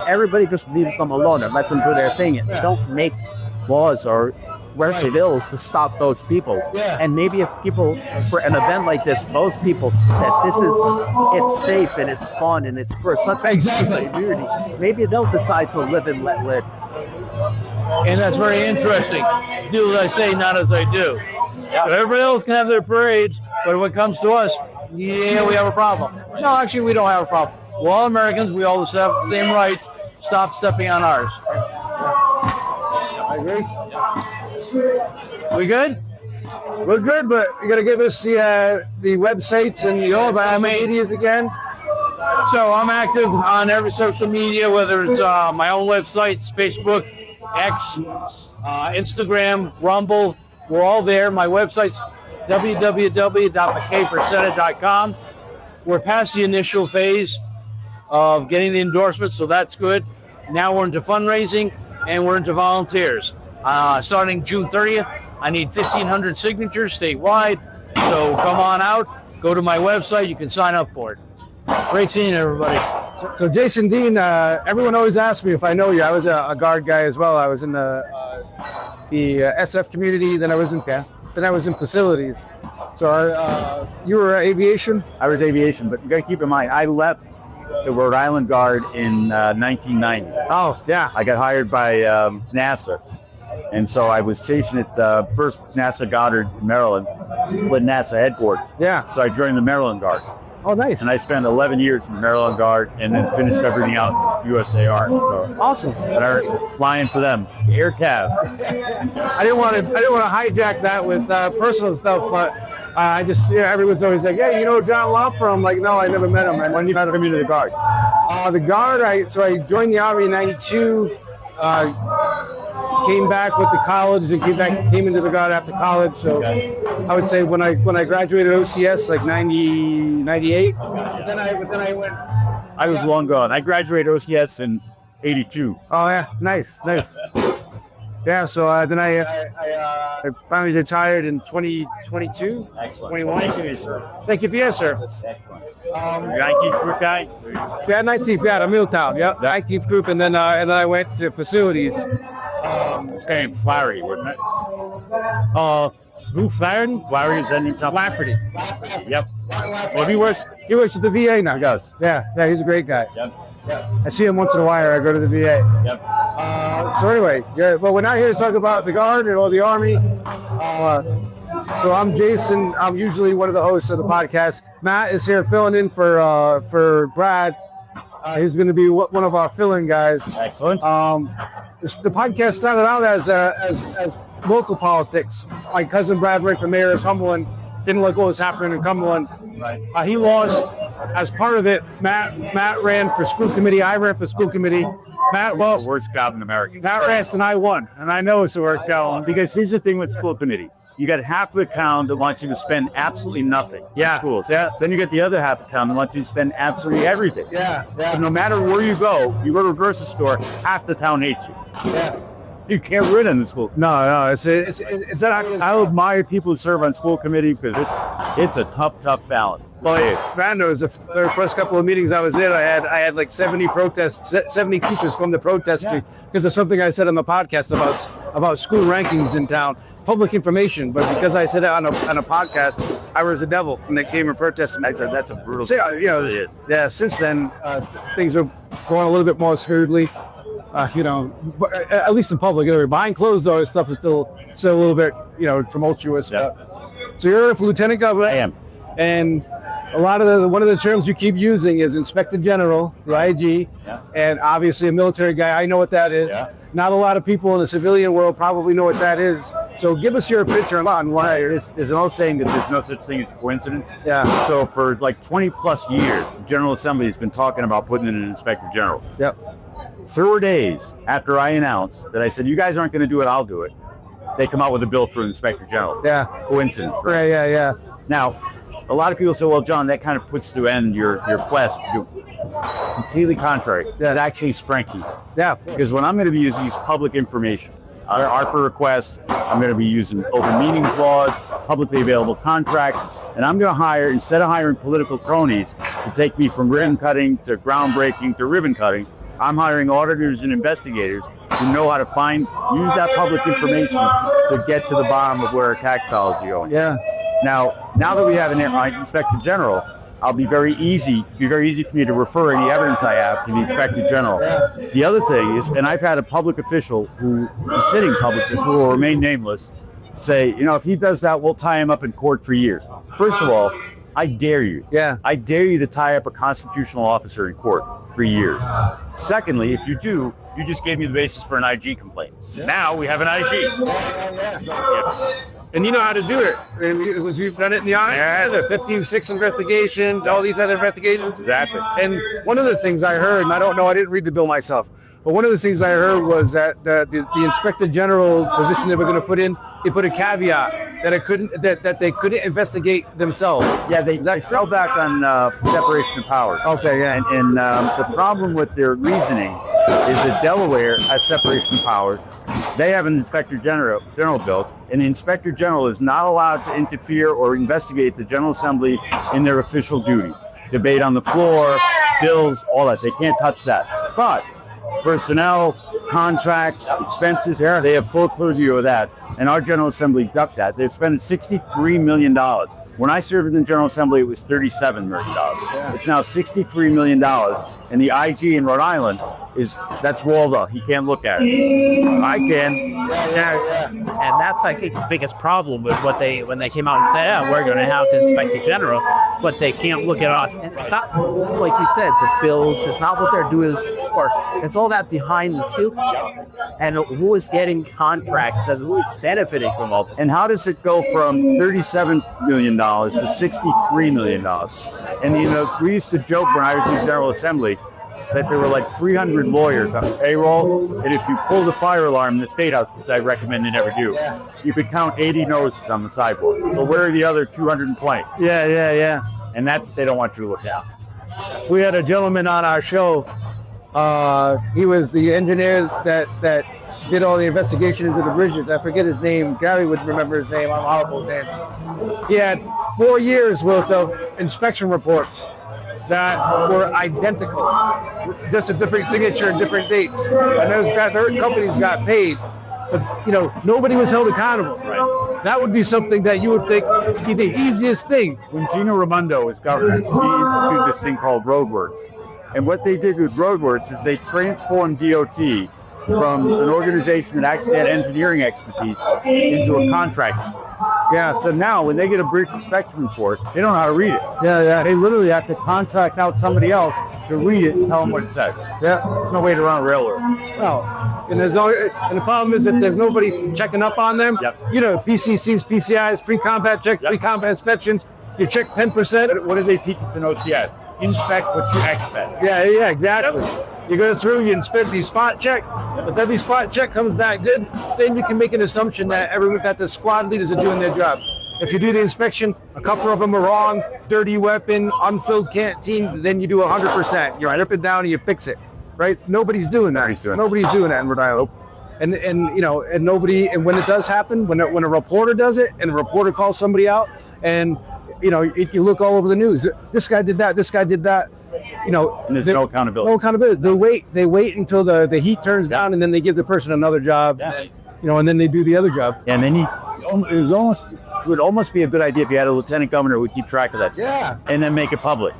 Everybody just leaves them alone and lets them do their thing. And don't make laws or worse bills to stop those people. Yeah. And maybe if people, for an event like this, most people that it's safe and it's fun and it's for something community, maybe they'll decide to live and let live. And that's very interesting. Do as I say, not as I do. So everybody else can have their parades, but when it comes to us, we have a problem. No, actually, we don't have a problem. We're all Americans. We all have the same rights. Stop stepping on ours. I agree. We good? We're good, but you got to give us the websites and all the medias again. So I'm active on every social media, whether it's my own website, Facebook, X, Instagram, Rumble. We're all there. My website's www.mckayforsenate.com. We're past the initial phase of getting the endorsement, so that's good. Now we're into fundraising and we're into volunteers. Starting June 30th, I need 1,500 signatures statewide. So come on out, go to my website, you can sign up for it. Great seeing everybody. So Jason Dean, everyone always asks me if I know you. I was a guard guy as well. I was in the SF community, then I was in facilities. So you were aviation? I was aviation, but you got to keep in mind, I left the Rhode Island Guard in 1990. Oh, yeah. I got hired by NASA. And so I was stationed at first NASA Goddard, Maryland, with NASA headquarters. Yeah. So I joined the Maryland Guard. Oh, nice. And I spent 11 years in the Maryland Guard and then finished everything out for USAR. So awesome. And I flying for them, Air Cav. I didn't want to hijack that with personal stuff, but I just, everyone's always like, hey, John Lopper? I'm like, no, I never met him. When did you come into the Guard? The Guard, I joined the Army in 92, came back with the college and came into the Guard after college. So I would say when I graduated OCS, like 98, then I went. I was long gone. I graduated OCS in 82. Oh, yeah. Nice. Yeah, so then I finally retired in 2022. Excellent. 21. Thank you, sir. Thank you for your service. Excellent. 19th group guy? Yeah, 19th, the Milltown, yeah. 19th group, and then I went to facilities. It's kind of Flowery, wasn't it? Who Flaherty? Flowery is ending top. Lafferty. Yep. Well, he works at the VA now. He does. Yeah, he's a great guy. Yep. I see him once in a while. I go to the VA. Yep. So anyway, well, we're not here to talk about the Guard or the Army. So I'm Jason. I'm usually one of the hosts of the podcast. Matt is here filling in for Brad. He's going to be one of our fill-in guys. Excellent. The podcast started out as local politics. My cousin Brad ran for mayor of Cumberland. Didn't like what was happening in Cumberland. Right. He lost. As part of it, Matt ran for school committee. I ran for school committee. Matt lost. Worst job in America. Matt ran and I won, and I know it's worked out. Because here's the thing with school committee. You got half of the town that wants you to spend absolutely nothing in schools. Yeah. Then you get the other half of the town that wants you to spend absolutely everything. Yeah. But no matter where you go to a grocery store, half the town hates you. Yeah. You can't win in the school. No, it's not. I admire people who serve on school committee because it's a tough balance. Well, man knows the first couple of meetings I was in, I had like 70 protests, 70 teachers come to protest me because of something I said on the podcast about school rankings in town, public information. But because I said it on a podcast, I was the devil, and they came and protested me. I said that's a brutal. So, you know, it is. Yeah. Since then, things are going a little bit more smoothly. But at least in public. Behind closed doors, stuff is still a little bit, tumultuous. Yeah. So you're for lieutenant governor. I am. And one of the terms you keep using is Inspector General, the IG, and obviously a military guy. I know what that is. Yeah. Not a lot of people in the civilian world probably know what that is. So give us your picture on why. There's an old saying that there's no such thing as coincidence. Yeah. So for like 20 plus years, the General Assembly has been talking about putting in an Inspector General. Yep. 4 days after I announced that I said, you guys aren't going to do it, I'll do it, they come out with a bill for an Inspector General. Yeah. Coincidence. Right, yeah. Now, a lot of people say, well, John, that kind of puts to end your quest. Completely contrary. That actually is Spranky. Yeah. Because what I'm going to be using is public information. Our ARPA requests, I'm going to be using open meetings laws, publicly available contracts, and I'm going to hire, instead of hiring political cronies to take me from ribbon cutting to groundbreaking to ribbon cutting, I'm hiring auditors and investigators who know how to use that public information to get to the bottom of where a tax dollars are going. Yeah. Now that we have an Inspector General, it'll be very easy for me to refer any evidence I have to the Inspector General. Yeah. The other thing is, and I've had a public official sitting public official who will remain nameless, say, if he does that, we'll tie him up in court for years. First of all, I dare you. Yeah. I dare you to tie up a constitutional officer in court for years. Secondly, if you do, you just gave me the basis for an IG complaint. Yeah. Now we have an IG. Yeah. And you know how to do it. We've done it in the Army. Yeah. 15-6 investigation, all these other investigations. Exactly. And one of the things I heard, and I don't know, I didn't read the bill myself, but one of the things I heard was that the Inspector General's position they were going to put in, they put a caveat that they couldn't investigate themselves. Yeah, they fell back on separation of powers. Okay, yeah. And the problem with their reasoning is that Delaware has separation of powers. They have an Inspector General bill, and the Inspector General is not allowed to interfere or investigate the General Assembly in their official duties. Debate on the floor, bills, all that. They can't touch that. But personnel, contracts, expenses, they have full purview of that. And our General Assembly ducked that. They've spent $63 million. When I served in the General Assembly, it was $37 million. Yeah. It's now $63 million. And the IG in Rhode Island that's walled up. He can't look at it. I can. Yeah. And that's like the biggest problem with when they came out and said, we're going to have the Inspector General, but they can't look at us. And Not, like you said, the bills, it's not what they're doing for. It's all that's behind the scenes. And who is getting contracts as who is benefiting from all this. And how does it go from $37 million to $63 million? And we used to joke when I was in the General Assembly that there were like 300 lawyers on payroll, and if you pull the fire alarm in the State House, which I recommend you never do, you could count 80 noses on the sideboard. But where are the other 220? Yeah. And they don't want you to look out. We had a gentleman on our show. He was the engineer that did all the investigation into the bridges. I forget his name. Gary would remember his name. I'm horrible at names. He had 4 years worth of inspection reports that were identical, just a different signature and different dates. And their companies got paid, but nobody was held accountable. Right. That would be something that you would think would be the easiest thing. When Gino Raimondo was governor, he instituted this thing called RoadWorks. And what they did with RoadWorks is they transformed DOT from an organization that actually had engineering expertise into a contractor. Yeah, so now when they get a bridge inspection report, they don't know how to read it. Yeah. They literally have to contact out somebody else to read it and tell them what it says. Yeah. There's no way to run a railroad. Well, and and the problem is that there's nobody checking up on them. Yep. You know, PCCs, PCIs, pre-combat checks, pre-combat inspections. You check 10%. What do they teach us in OCS? Inspect what you expect. Yeah, exactly. You go through, you inspect, you spot check. If every spot check comes back good, then you can make an assumption that the squad leaders are doing their job. If you do the inspection, a couple of them are wrong, dirty weapon, unfilled canteen, then you do 100%. You write up and down and you fix it, right? Nobody's doing that. Nobody's doing that in Rhode Island. And you know, and when it does happen, when a reporter does it, and a reporter calls somebody out, and you know, you look all over the news. This guy did that. This guy did that. You know, And there's no accountability. no accountability. They wait until the heat turns down, and then they give the person another job. Yeah. You know, and then they do the other job. And then it would almost be a good idea if you had a lieutenant governor who would keep track of that stuff. Yeah. And then make it public.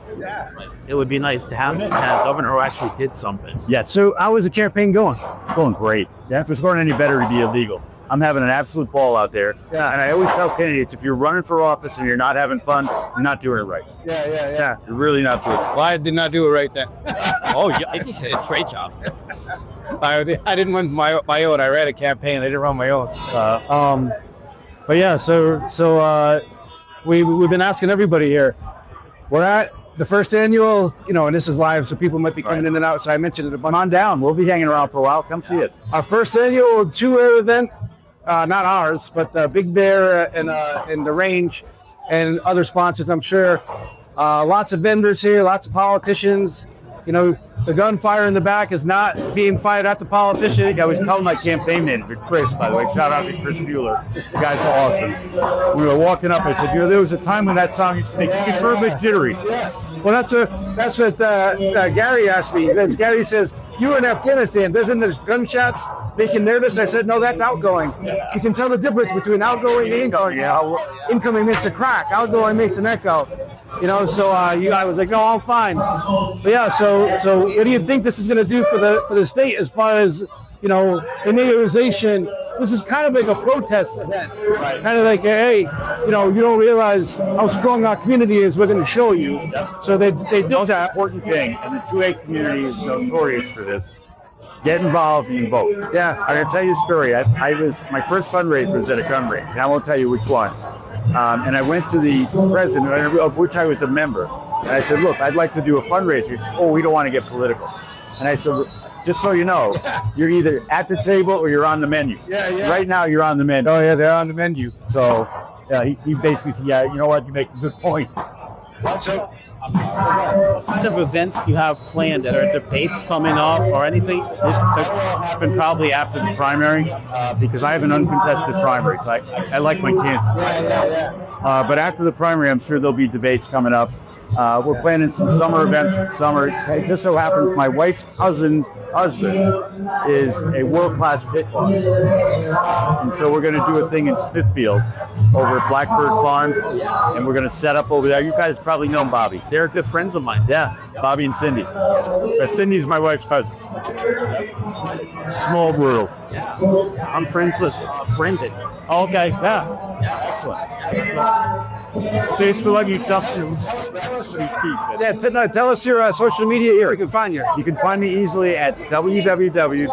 It would be nice to have a governor who actually did something. Yes. So how is the campaign going? It's going great. Yeah. If it's going any better, it'd be illegal. I'm having an absolute ball out there. Yeah. And I always tell candidates, if you're running for office and you're not having fun, you're not doing it right. Yeah. You're really not doing it. Well, I did not do it right then. Oh, yeah, he said it's a great job. I didn't run my own. I ran a campaign. I didn't run my own. But yeah, so we've been asking everybody here. We're at the first annual, you know, and this is live, so people might be coming in and out. So I mentioned it a bunch. Come on down. We'll be hanging around for a while. Come see it. Our first annual two-air event, not ours, but Big Bear and the Range and other sponsors, I'm sure. Lots of vendors here, lots of politicians. You know, the gunfire in the back is not being fired at the politician. I was telling my campaign manager, Chris, by the way, shout out to Chris Bueller. The guy's awesome. We were walking up. I said, you know, there was a time when that song used to make you get a bit jittery. Yes. Well, that's what Gary asked me. That's Gary says, you were in Afghanistan. Doesn't there's gunshots make you nervous? I said, no, that's outgoing. You can tell the difference between outgoing and incoming. Yeah. Incoming makes a crack. Outgoing makes an echo. You know, so I was like, no, I'm fine. But yeah, so what do you think this is going to do for the state as far as, you know, immunization? This is kind of like a protest event. Right. Kind of like, hey, you know, you don't realize how strong our community is. We're going to show you. Yep. So they do Most that. important thing, and the 2A community is notorious for this. Get involved and vote. Yeah. I'm going to tell you a story. My first fundraiser was at a gun range, and I won't tell you which one. And I went to the president, of which I was a member, and I said, look, I'd like to do a fundraiser. He said, we don't want to get political. And I said, just so you know, you're either at the table or you're on the menu. Yeah. Right now, you're on the menu. Oh, yeah, they're on the menu. So he basically said, yeah, you know what, you make a good point. What kind of events do you have planned? That are debates coming up or anything? This will happen probably after the primary because I have an uncontested primary, so I like my chances. But after the primary, I'm sure there'll be debates coming up. We're planning some summer events in summer. It just so happens my wife's cousin's husband is a world-class pit boss. And so we're going to do a thing in Smithfield over at Blackbird Farm, and we're going to set up over there. You guys probably know Bobby. They're good friends of mine. Yeah, Bobby and Cindy. Cindy's my wife's cousin. Small world. I'm friends with Brendan. Okay, yeah. Excellent. Thanks for letting you Justin. Yeah, tell us your social media here. We can find you. You can find me easily at www.laughlin,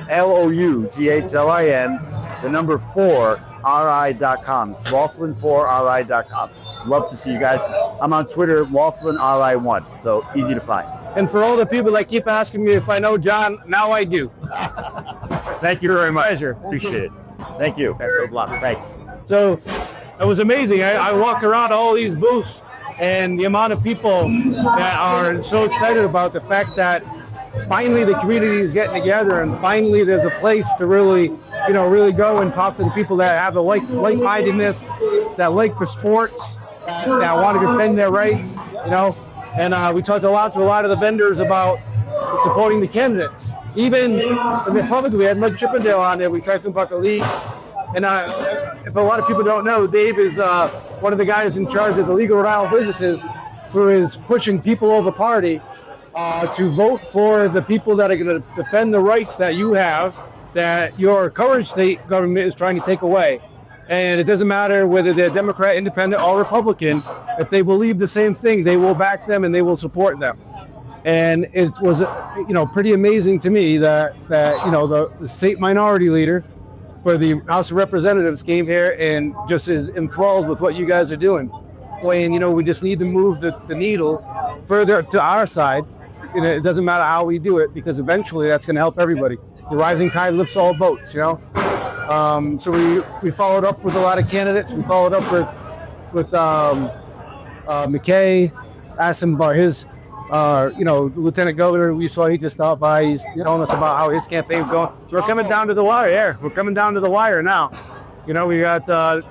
LOUGHLIN, the number 4RI.com. It's Laughlin4RI.com. Love to see you guys. I'm on Twitter, LaughlinRI1, so easy to find. And for all the people that keep asking me if I know John, now I do. Thank you very much. Pleasure. Appreciate it. Thank you. Thanks. So it was amazing. I walk around all these booths and the amount of people that are so excited about the fact that finally the community is getting together and finally there's a place to really go and talk to the people that have the like-mindedness, that like for sports, that want to defend their rights, you know. And we talked to a lot of the vendors about supporting the candidates. Even in the public, we had Mike Chippendale on there. We talked about the league. And if a lot of people don't know, Dave is one of the guys in charge of the League of Rhode Island Businesses, who is pushing people over party to vote for the people that are going to defend the rights that you have, that your current state government is trying to take away. And it doesn't matter whether they're Democrat, Independent, or Republican. If they believe the same thing, they will back them and they will support them. And it was, pretty amazing to me that the state minority leader for the House of Representatives came here and just is enthralled with what you guys are doing. When, we just need to move the needle further to our side. It doesn't matter how we do it, because eventually that's going to help everybody. The rising tide lifts all boats, So we followed up with a lot of candidates. We followed up with McKay, asked him about his, Lieutenant Governor. We saw he just stopped by. He's telling us about how his campaign was going. We're coming down to the wire. Yeah, we're coming down to the wire now. We got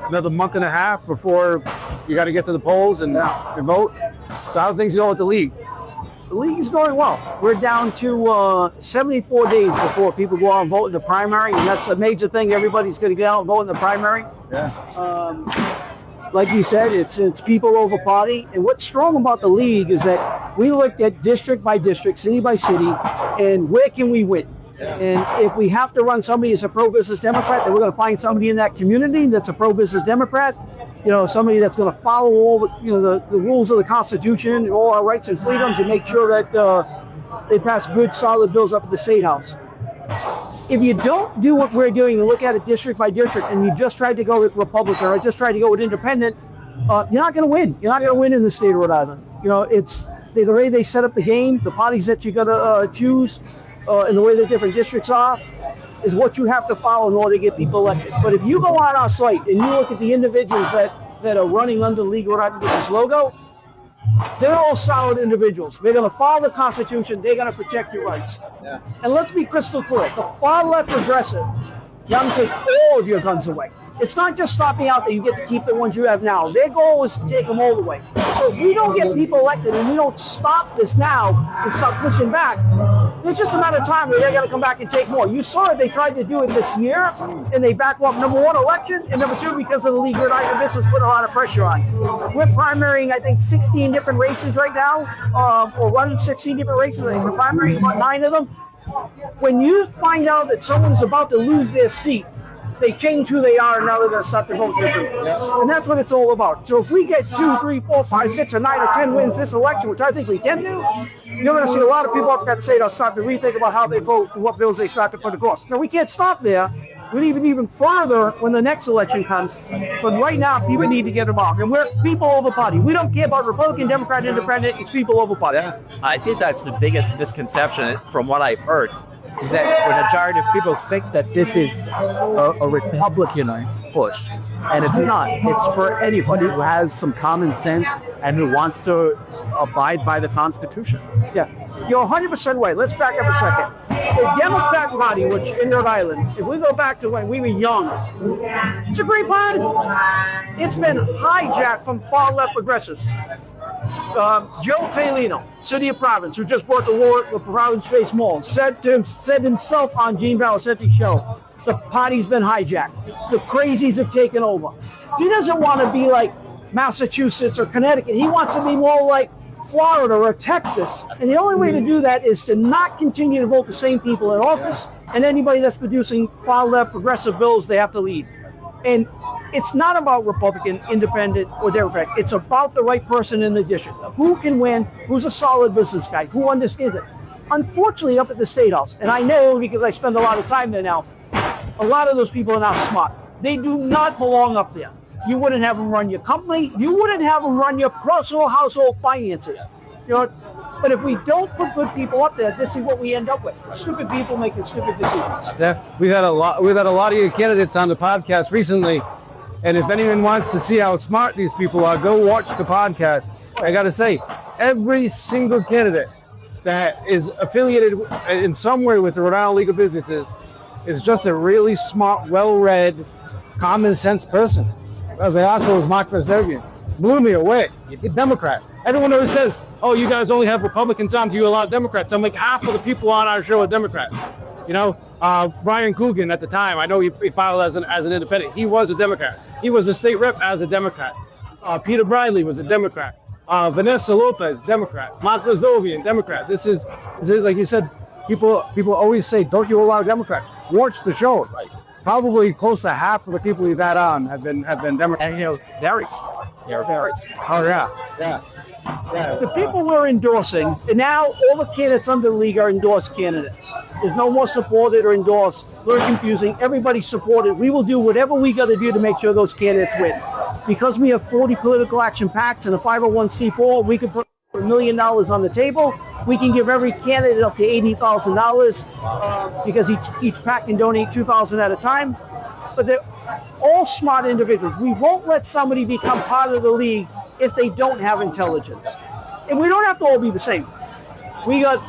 another month and a half before you got to get to the polls and vote. So how are things going with the league? The league is going well. We're down to 74 days before people go out and vote in the primary, and that's a major thing. Everybody's going to get out and vote in the primary. Yeah. Like you said, it's people over party. And what's strong about the league is that we looked at district by district, city by city, and where can we win? And if we have to run somebody as a pro-business Democrat, then we're going to find somebody in that community that's a pro-business Democrat. Somebody that's going to follow all the rules of the Constitution, all our rights and freedoms, and make sure that they pass good, solid bills up at the State House. If you don't do what we're doing and look at it district by district, and you just try to go with Republican or just try to go with Independent, you're not going to win. You're not going to win in the state of Rhode Island. It's the way they set up the game, the parties that you're going to choose, and the way the different districts are, is what you have to follow in order to get people elected. But if you go on our site and you look at the individuals that are running under the League of Rhode Island Business logo, they're all solid individuals. They're going to follow the Constitution. They're going to protect your rights. Yeah. And let's be crystal clear. The far left progressive, you're going to take all of your guns away. It's not just stopping out that you get to keep the ones you have now. Their goal is to take them all away. So if we don't get people elected and we don't stop this now and start pushing back, there's just a matter of time where they're going to come back and take more. You saw it. They tried to do it this year, and they backlogged number one, election, and number two, because of the League of Rhode Island Business put a lot of pressure on. We're primarying, I think, 16 different races right now, or running 16 different races. I think we're primarying about 9 of them. When you find out that someone's about to lose their seat, they change who they are, and now they're going to start to vote differently. Yeah. And that's what it's all about. So if we get 2, 3, 4, 5, 6, or 9, or 10 wins this election, which I think we can do, you're going to see a lot of people up that state are starting to rethink about how they vote and what bills they start to put across. Now, we can't stop there. We'll even further when the next election comes. But right now, people need to get involved. And we're people over party. We don't care about Republican, Democrat, Independent. It's people over party. Yeah. I think that's the biggest misconception from what I've heard, is that the majority of people think that this is a Republican push. And it's not. It's for anybody who has some common sense and who wants to abide by the Constitution. Yeah, you're 100% right. Let's back up a second. The Democrat Party, which in Rhode Island, if we go back to when we were young, it's a great party. It's been hijacked from far left progressives. Joe Palino, City of Providence, who just bought the Providence Space Mall, said himself on Gene Valicenti's show, the party's been hijacked. The crazies have taken over. He doesn't want to be like Massachusetts or Connecticut. He wants to be more like Florida or Texas. And the only way to do that is to not continue to vote the same people in office, and anybody that's producing far left progressive bills, they have to leave. And it's not about Republican, Independent, or Democrat. It's about the right person in the district. Who can win? Who's a solid business guy? Who understands it? Unfortunately, up at the State House, and I know because I spend a lot of time there now, a lot of those people are not smart. They do not belong up there. You wouldn't have them run your company. You wouldn't have them run your personal household finances. But if we don't put good people up there, this is what we end up with: stupid people making stupid decisions. Yeah, we've had a lot of your candidates on the podcast recently, and if anyone wants to see how smart these people are, go watch the podcast. I got to say, every single candidate that is affiliated in some way with the Rhode Island League of Businesses is just a really smart, well-read, common sense person. As I also was Mark Preservian, blew me away. You're a Democrat. Everyone always says, "Oh, you guys only have Republicans on, do you allow Democrats?" I'm like, half of the people on our show are Democrat. Brian Coogan at the time, I know he filed as an independent. He was a Democrat. He was a state rep as a Democrat. Peter Briley was a Democrat. Vanessa Lopez, Democrat. Mark Preservian, Democrat. This is like you said. People always say, "Don't you allow Democrats?" Watch the show. Like, probably close to half of the people we've had on have been Democrats. And They're very Oh yeah, yeah. The people we're endorsing, and now all the candidates under the league are endorsed candidates. There's no more supported or endorsed. Very confusing. Everybody's supported. We will do whatever we got to do to make sure those candidates win. Because we have 40 political action PACs and a 501c4, we can put $1 million on the table. We can give every candidate up to $80,000 because each PAC can donate $2,000 at a time. But they're all smart individuals. We won't let somebody become part of the league if they don't have intelligence. And we don't have to all be the same. We got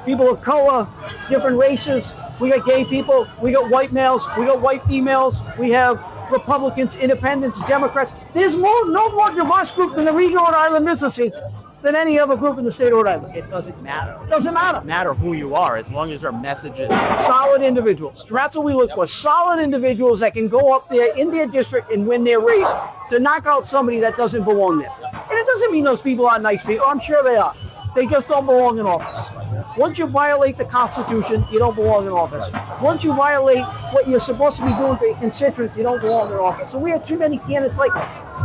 people of color, different races. We got gay people. We got white males. We got white females. We have Republicans, Independents, Democrats. There's no more diverse group in the region of Rhode Island businesses than any other group in the state of Rhode Island. It doesn't matter. It doesn't matter. It doesn't matter who you are as long as your message is Solid individuals. That's what we look for. Solid individuals that can go up there in their district and win their race to knock out somebody that doesn't belong there. And it doesn't mean those people aren't nice people. I'm sure they are. They just don't belong in office. Once you violate the Constitution, you don't belong in office. Once you violate what you're supposed to be doing for your constituents, you don't belong in office. So we have too many candidates like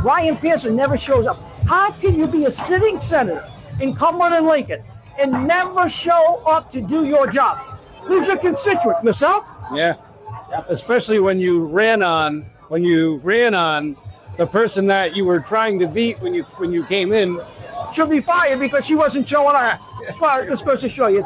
Ryan Pearson never shows up. How can you be a sitting senator in Cumberland and Lincoln and never show up to do your job? Who's your constituent? Yourself? Yeah, especially when you ran on the person that you were trying to beat when you came in. Should be fired because she wasn't showing up. Well, you're supposed to show you.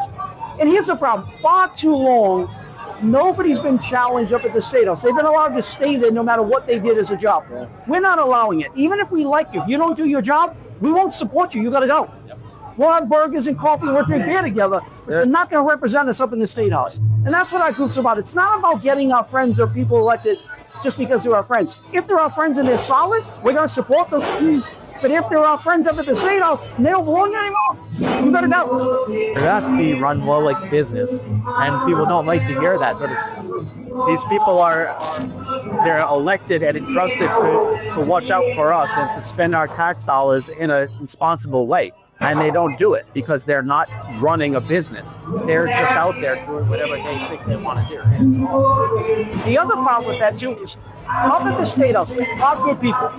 And here's the problem. Far too long, nobody's been challenged up at the State House. They've been allowed to stay there no matter what they did as a job. Yeah. We're not allowing it. Even if we like you, if you don't do your job, we won't support you. You got to go. Yep. We'll have burgers and coffee and we'll drink beer together, but they're not going to represent us up in the State House. And that's what our group's about. It's not about getting our friends or people elected just because they're our friends. If they're our friends and they're solid, we're going to support them. But if they're our friends up at the State House and they don't belong anymore, you better know. That be run more like business, and people don't like to hear that. But these people they're elected and entrusted to watch out for us and to spend our tax dollars in a responsible way. And they don't do it because they're not running a business. They're just out there doing whatever they think they want to do. The other problem with that too is up at the State House, they are good people.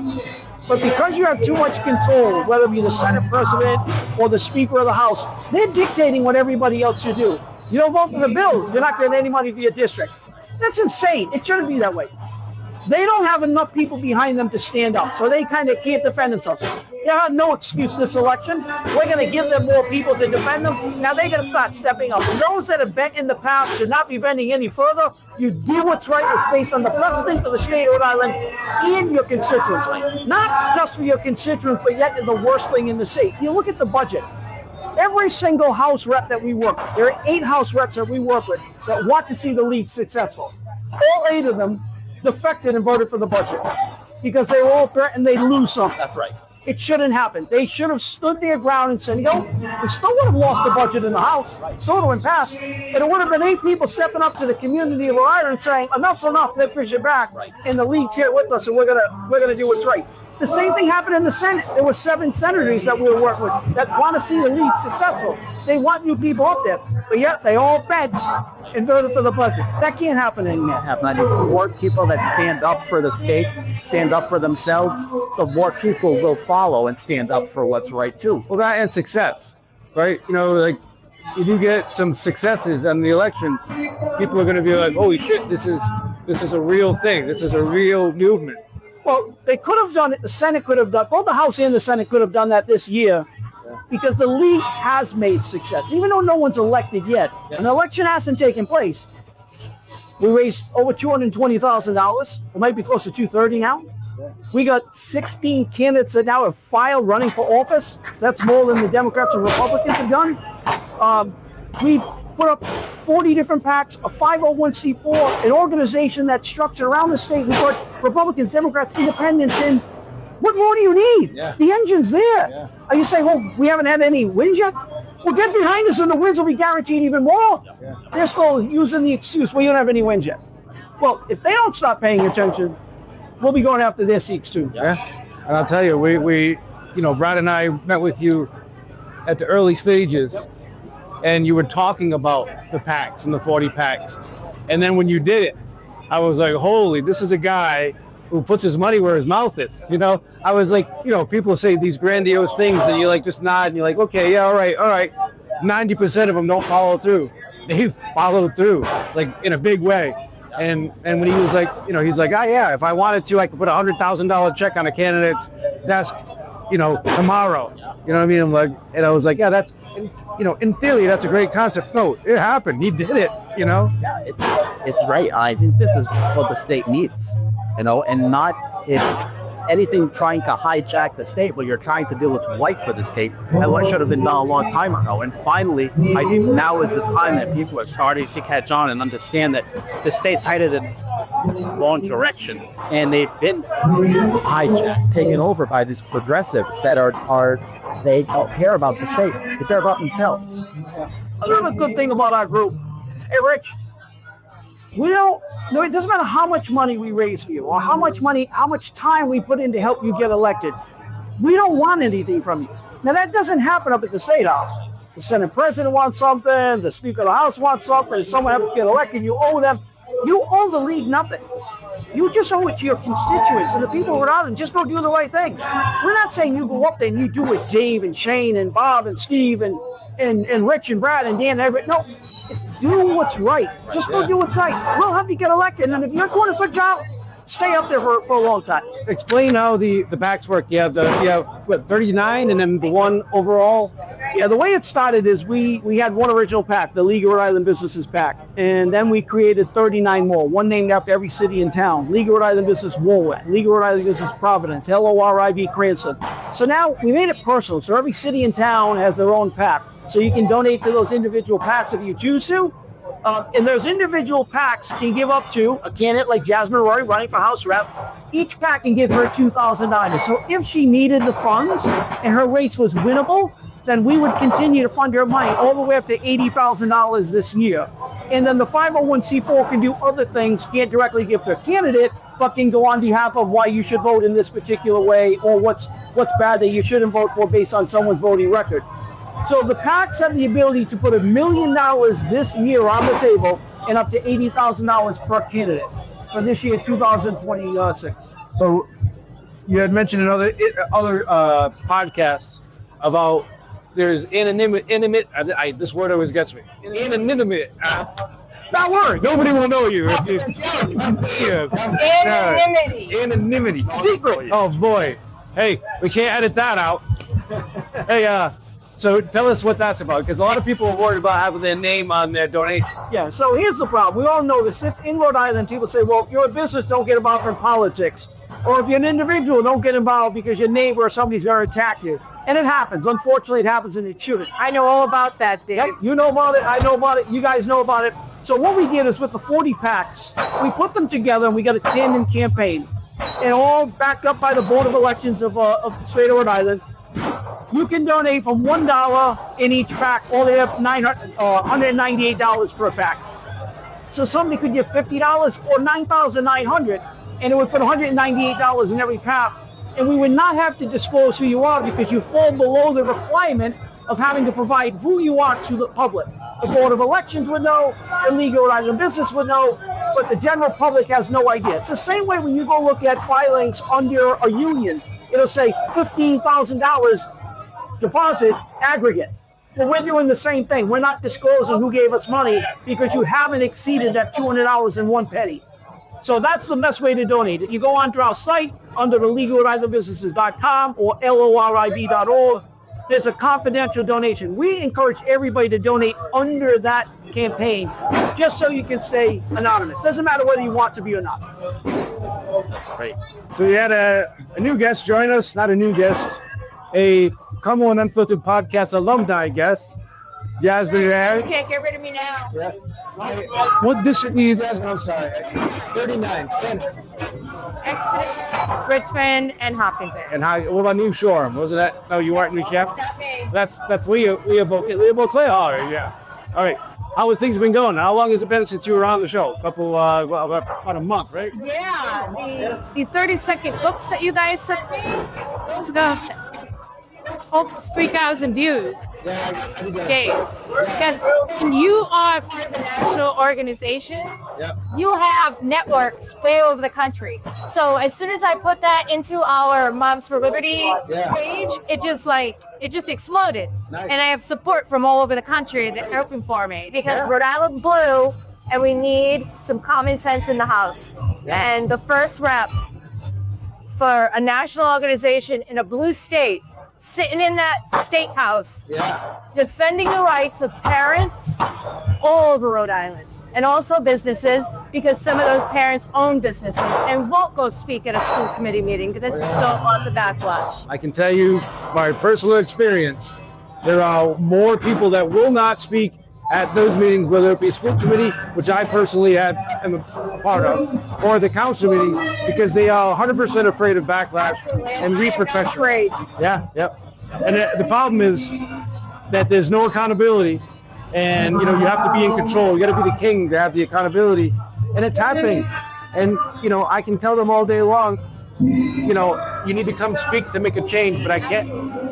But because you have too much control, whether it be the Senate President or the Speaker of the House, they're dictating what everybody else should do. You don't vote for the bill, you're not getting any money for your district. That's insane. It shouldn't be that way. They don't have enough people behind them to stand up, so they kind of can't defend themselves. They have no excuse this election. We're going to give them more people to defend them. Now they're going to start stepping up. And those that have bent in the past should not be bending any further. You do what's right, what's based on the precedent of the state of Rhode Island and your constituents. Not just for your constituents, but yet the worst thing in the state. You look at the budget. Every single House rep that we work with, there are 8 House reps that we work with that want to see the league successful. All 8 of them defected and voted for the budget because they were all threatened they'd lose something. That's right. It shouldn't happen. They should have stood their ground and said, we still would have lost the budget in the House. So it would have passed. And it would have been 8 people stepping up to the community of Rhode Island and saying, enough's enough, they push it back. Right. And the league's here with us and we're gonna do what's right. The same thing happened in the Senate. There were 7 senators that we were working with that want to see the league successful. They want new people up there, but yet they all bent and voted for the budget. That can't happen anymore. The more people that stand up for the state, stand up for themselves, the more people will follow and stand up for what's right too. Well, that and success, right? Like if you get some successes on the elections, people are going to be like, "Holy shit, this is a real thing. This is a real movement." Well, they could have done it. The Senate could have done, both the House and the Senate could have done that this year because the league has made success. Even though no one's elected yet, an election hasn't taken place. We raised over $220,000. It might be close to $230,000 now. We got 16 candidates that now have filed running for office. That's more than the Democrats and Republicans have done. We put up 40 different PACs, a 501c4, an organization that's structured around the state. We put Republicans, Democrats, Independents in. What more do you need? Yeah. The engine's there. Yeah. Are you saying, well, we haven't had any wins yet? Well, get behind us and the wins will be guaranteed even more. Yeah. They're still using the excuse, well, you don't have any wins yet. Well, if they don't stop paying attention, we'll be going after their seats too. Yeah. And I'll tell you, we Brad and I met with you at the early stages. Yep. And you were talking about the PACs and the 40 PACs. And then when you did it, I was like, holy, this is a guy who puts his money where his mouth is. You know, I was like, you know, people say these grandiose things and you like just nod and you're like, okay, yeah, all right. 90% of them don't follow through. They followed through, like in a big way. And when he was like, you know, he's like, yeah, if I wanted to, I could put $100,000 check on a candidate's desk, you know, tomorrow. You know what I mean? I'm like, and I was like, yeah, that's, you know, in theory, that's a great concept. No, it happened. He did it, you know? Yeah, it's right. I think this is what the state needs, you know, and not if anything trying to hijack the state, but you're trying to do what's right for the state, and what should have been done a long time ago. And finally, I think now is the time that people are starting to catch on and understand that the state's headed in the wrong direction, and they've been hijacked, taken over by these progressives that they don't care about the state. They care about themselves. Another good thing about our group, hey, Rich, it doesn't matter how much money we raise for you or how much time we put in to help you get elected. We don't want anything from you. Now, that doesn't happen up at the State House. The Senate President wants something, the Speaker of the House wants something, if someone has to get elected, you owe them. You owe the league nothing. You just owe it to your constituents and the people of Rhode Island. Just go do the right thing. We're not saying you go up there and you do what Dave and Shane and Bob and Steve and Rich and Brad and Dan and everybody. No, it's do what's right. Just go do what's right. We'll have you get elected. And if you're doing a good job, stay up there for a long time. Explain how the PACs work. You have 39 and then the one overall. Yeah, the way it started is we had one original PAC, the League of Rhode Island Businesses PAC, and then we created 39 more, one named after every city in town. League of Rhode Island Business Warwick, League of Rhode Island Business Providence, LORIB Cranston. So now we made it personal, so every city in town has their own PAC. So you can donate to those individual PACs if you choose to. And those individual PACs can give up to a candidate like Jasmine Rory running for House Rep. Each PAC can give her $2,000. So if she needed the funds and her race was winnable, then we would continue to fund her money all the way up to $80,000 this year. And then the 501c4 can do other things, can't directly give to a candidate, but can go on behalf of why you should vote in this particular way or what's bad that you shouldn't vote for based on someone's voting record. So the PACs have the ability to put $1 million this year on the table and up to $80,000 per candidate for this year, 2026. So you had mentioned in other podcasts about there's inanimate. This word always gets me. Inanimate. That word. Nobody will know you. Anonymity. Secret. Oh boy. Hey, we can't edit that out. Hey, so tell us what that's about, because a lot of people are worried about having their name on their donation. Yeah, so here's the problem. We all know this. If in Rhode Island, people say, well, if you're a business, don't get involved in politics. Or if you're an individual, don't get involved because your neighbor or somebody's going to attack you. And it happens. Unfortunately, it happens and it shouldn't. I know all about that, Dave. Yep, you know about it. I know about it. You guys know about it. So what we did is with the 40 PACs, we put them together and we got a tandem campaign. And all backed up by the Board of Elections of the state of Rhode Island. You can donate from $1 in each PAC all the way up $198 per PAC. So somebody could give $50 or $9,900, and it would put $198 in every PAC. And we would not have to disclose who you are because you fall below the requirement of having to provide who you are to the public. The Board of Elections would know, the League of Rhode Island Business would know, but the general public has no idea. It's the same way when you go look at filings under a union. It'll say $15,000 deposit aggregate. Well, we're doing the same thing. We're not disclosing who gave us money because you haven't exceeded that $200 and 1 penny. So that's the best way to donate. If you go onto our site under the legalrhodeislandbusinesses.com or LORIB.org, there's a confidential donation. We encourage everybody to donate under that campaign just so you can stay anonymous. Doesn't matter whether you want to be or not. Right. So you had a new guest join us, not a new guest, a Cumberland Unfiltered podcast alumni guest, Jasmine. You can't get rid of me now. Yeah. What district is? I'm sorry. 39. Exeter, Richmond, and Hopkinton. And what about New Shoreham? Wasn't that? No, you weren't New Shep? Not me. That's Leah both. Leah both say, oh yeah. All right. How has things been going? How long has it been since you were on the show? About a month, right? Yeah, the 30-second books that you guys sent me. Let's go. 3,000 views days. Because when you are part of a national organization, you have networks way over the country. So as soon as I put that into our Moms for Liberty page, it just exploded. And I have support from all over the country that are open for me because Rhode Island blue, and we need some common sense in the House. And the first rep for a national organization in a blue state, sitting in that state house, defending the rights of parents all over Rhode Island, and also businesses, because some of those parents own businesses and won't go speak at a school committee meeting because they don't want the backlash. I can tell you by personal experience, there are more people that will not speak at those meetings, whether it be school committee, which I personally am a part of, or the council meetings, because they are 100% afraid of backlash and repercussions. And the problem is that there's no accountability, and you have to be in control. You got to be the king to have the accountability, and it's happening. And I can tell them all day long, you need to come speak to make a change, but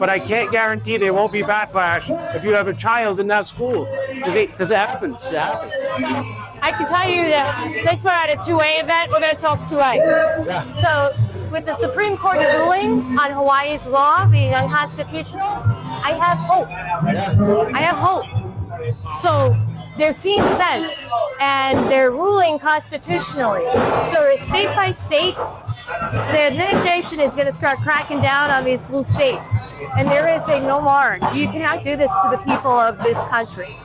I can't guarantee there won't be backlash if you have a child in that school, because it happens. I can tell you that since we're at a 2A event, we're going to talk 2A. So with the Supreme Court ruling on Hawaii's law being unconstitutional, I have hope. So they're seeing sense and they're ruling constitutionally. So state by state, the administration is going to start cracking down on these blue states. And there is a no more. You cannot do this to the people of this country.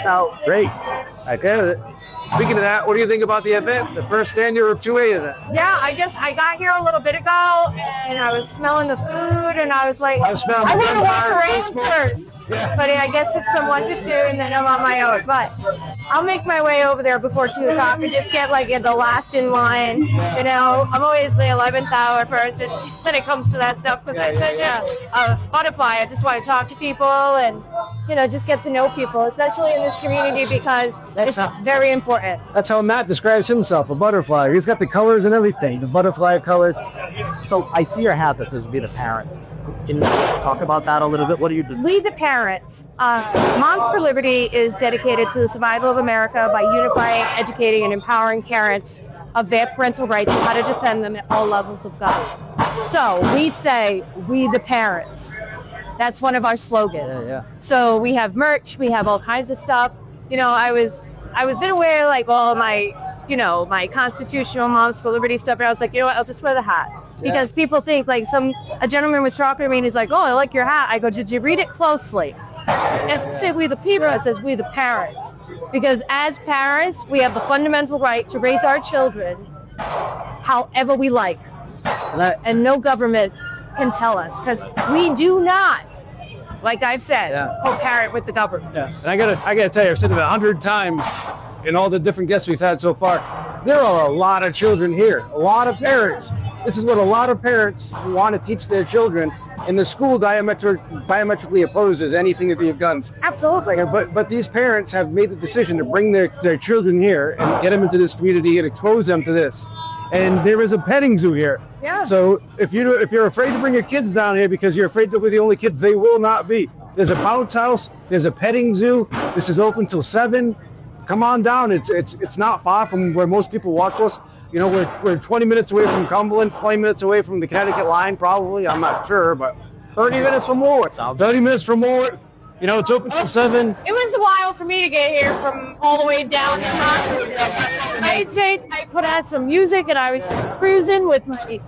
So great. I get it. Speaking of that, what do you think about the event, the first annual 2A event? Yeah, I got here a little bit ago, and I was smelling the food, and I was like, I want to walk around first. But I guess it's from 1 to 2, and then I'm on my own. But I'll make my way over there before 2 o'clock and just get like the last in line. I'm always the 11th hour person when it comes to that stuff because I'm such a butterfly. I just want to talk to people and just get to know people, especially in this community because it's very important. That's how Matt describes himself, a butterfly. He's got the colors and everything, the butterfly colors. So I see your hat that says "Be the Parents." Can you talk about that a little bit? What do you do? Lead the Parents. Moms for Liberty is dedicated to the survival of America by unifying, educating, and empowering parents of their parental rights and how to defend them at all levels of government. So we say, "We the Parents." That's one of our slogans. So we have merch, we have all kinds of stuff. I was gonna wear like all my, my constitutional Moms for Liberty stuff, and I was like, I'll just wear the hat. Because people think like a gentleman was talking to me and he's like, oh, I like your hat. I go, did you read it closely? It doesn't say we the people, it says we the parents. Because as parents, we have the fundamental right to raise our children however we like. And no government can tell us, because we do not, like I've said, co-parent with the government. And I gotta tell you, I've said it 100 times in all the different guests we've had so far. There are a lot of children here, a lot of parents. This is what a lot of parents want to teach their children, and the school diametrically opposes anything to do with guns. Absolutely. But these parents have made the decision to bring their children here and get them into this community and expose them to this. And there is a petting zoo here. Yeah. So if you're afraid to bring your kids down here because you're afraid that we're the only kids, they will not be. There's a bounce house. There's a petting zoo. This is open till 7. Come on down. It's not far from where most people walk to us. We're 20 minutes away from Cumberland, 20 minutes away from the Connecticut line, probably. I'm not sure, but 30 minutes or more. 30 minutes or more. It's open till 7. It was a while for me to get here from all the way down the mountain. I put on some music and I was cruising with my,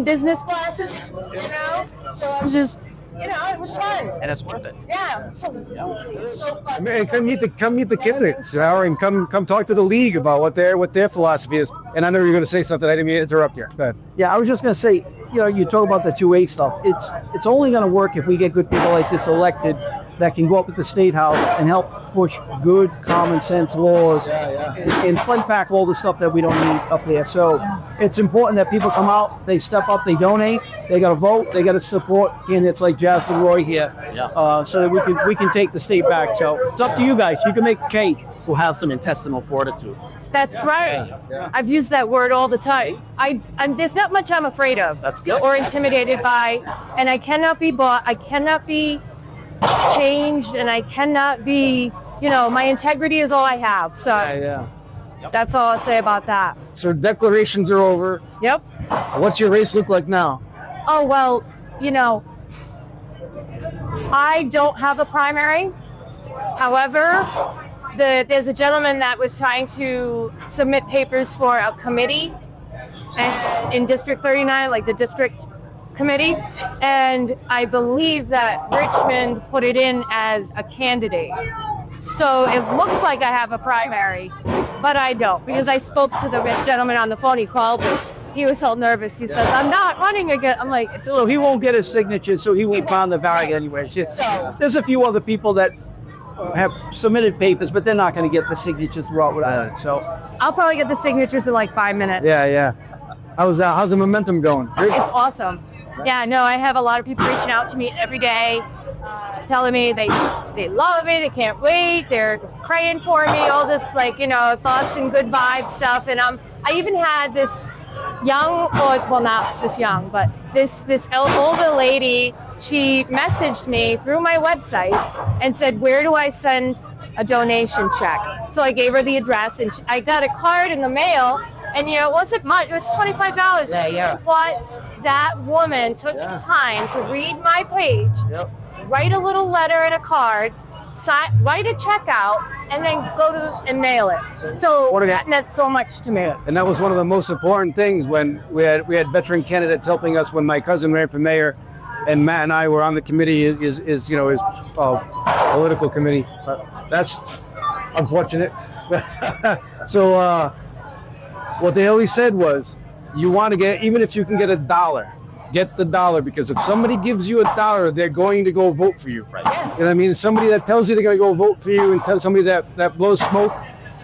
business glasses, So I was just, it was fun. And it's worth it. Yeah. So I mean, come meet the kids, and come talk to the league about what their philosophy is. And I know you're going to say something. I didn't mean to interrupt you. Go ahead. Yeah, I was just going to say, you talk about the 2A stuff. It's only going to work if we get good people like this elected that can go up at the State House and help push good common sense laws and fight back all the stuff that we don't need up there. So it's important that people come out, they step up, they donate, they got to vote, they got to support candidates like Jasper Roy here, so that we can take the state back. So it's up to you guys. You can make change. We'll have some intestinal fortitude. That's right. I've used that word all the time. There's not much I'm afraid of or intimidated by, and I cannot be bought. I cannot be changed, and I cannot be, my integrity is all I have. So that's all I'll say about that. So declarations are over. Yep. What's your race look like now? Oh, well, I don't have a primary. However, there's a gentleman that was trying to submit papers for a committee and in District 39, like the district committee, and I believe that Richmond put it in as a candidate. So it looks like I have a primary, but I don't, because I spoke to the gentleman on the phone. He called me. He was so nervous. He says, "I'm not running again." I'm like, So he won't get his signature, so he won't find the ballot anyway. It's just, there's a few other people that have submitted papers, but they're not going to get the signatures throughout Rhode Island. So I'll probably get the signatures in like 5 minutes. Yeah. How's the momentum going? It's awesome. Yeah, no, I have a lot of people reaching out to me every day, telling me they love me, they can't wait, they're praying for me, all this thoughts and good vibes stuff. And I even had this young, well, not this young, but this older lady. She messaged me through my website and said, "Where do I send a donation check?" So I gave her the address, and I got a card in the mail, and it wasn't much. It was $25. Yeah. But that woman took the time to read my page, write a little letter and a card, write a check out, and then and mail it. So that meant so much to me. And that was one of the most important things when we had veteran candidates helping us when my cousin ran for mayor. And Matt and I were on the committee, his political committee. That's unfortunate. So what they always said was, you want to get, even if you can get $1, get the $1, because if somebody gives you $1, they're going to go vote for you. Right. Yes. You know what I mean? Somebody that tells you they're going to go vote for you and tell somebody that blows smoke,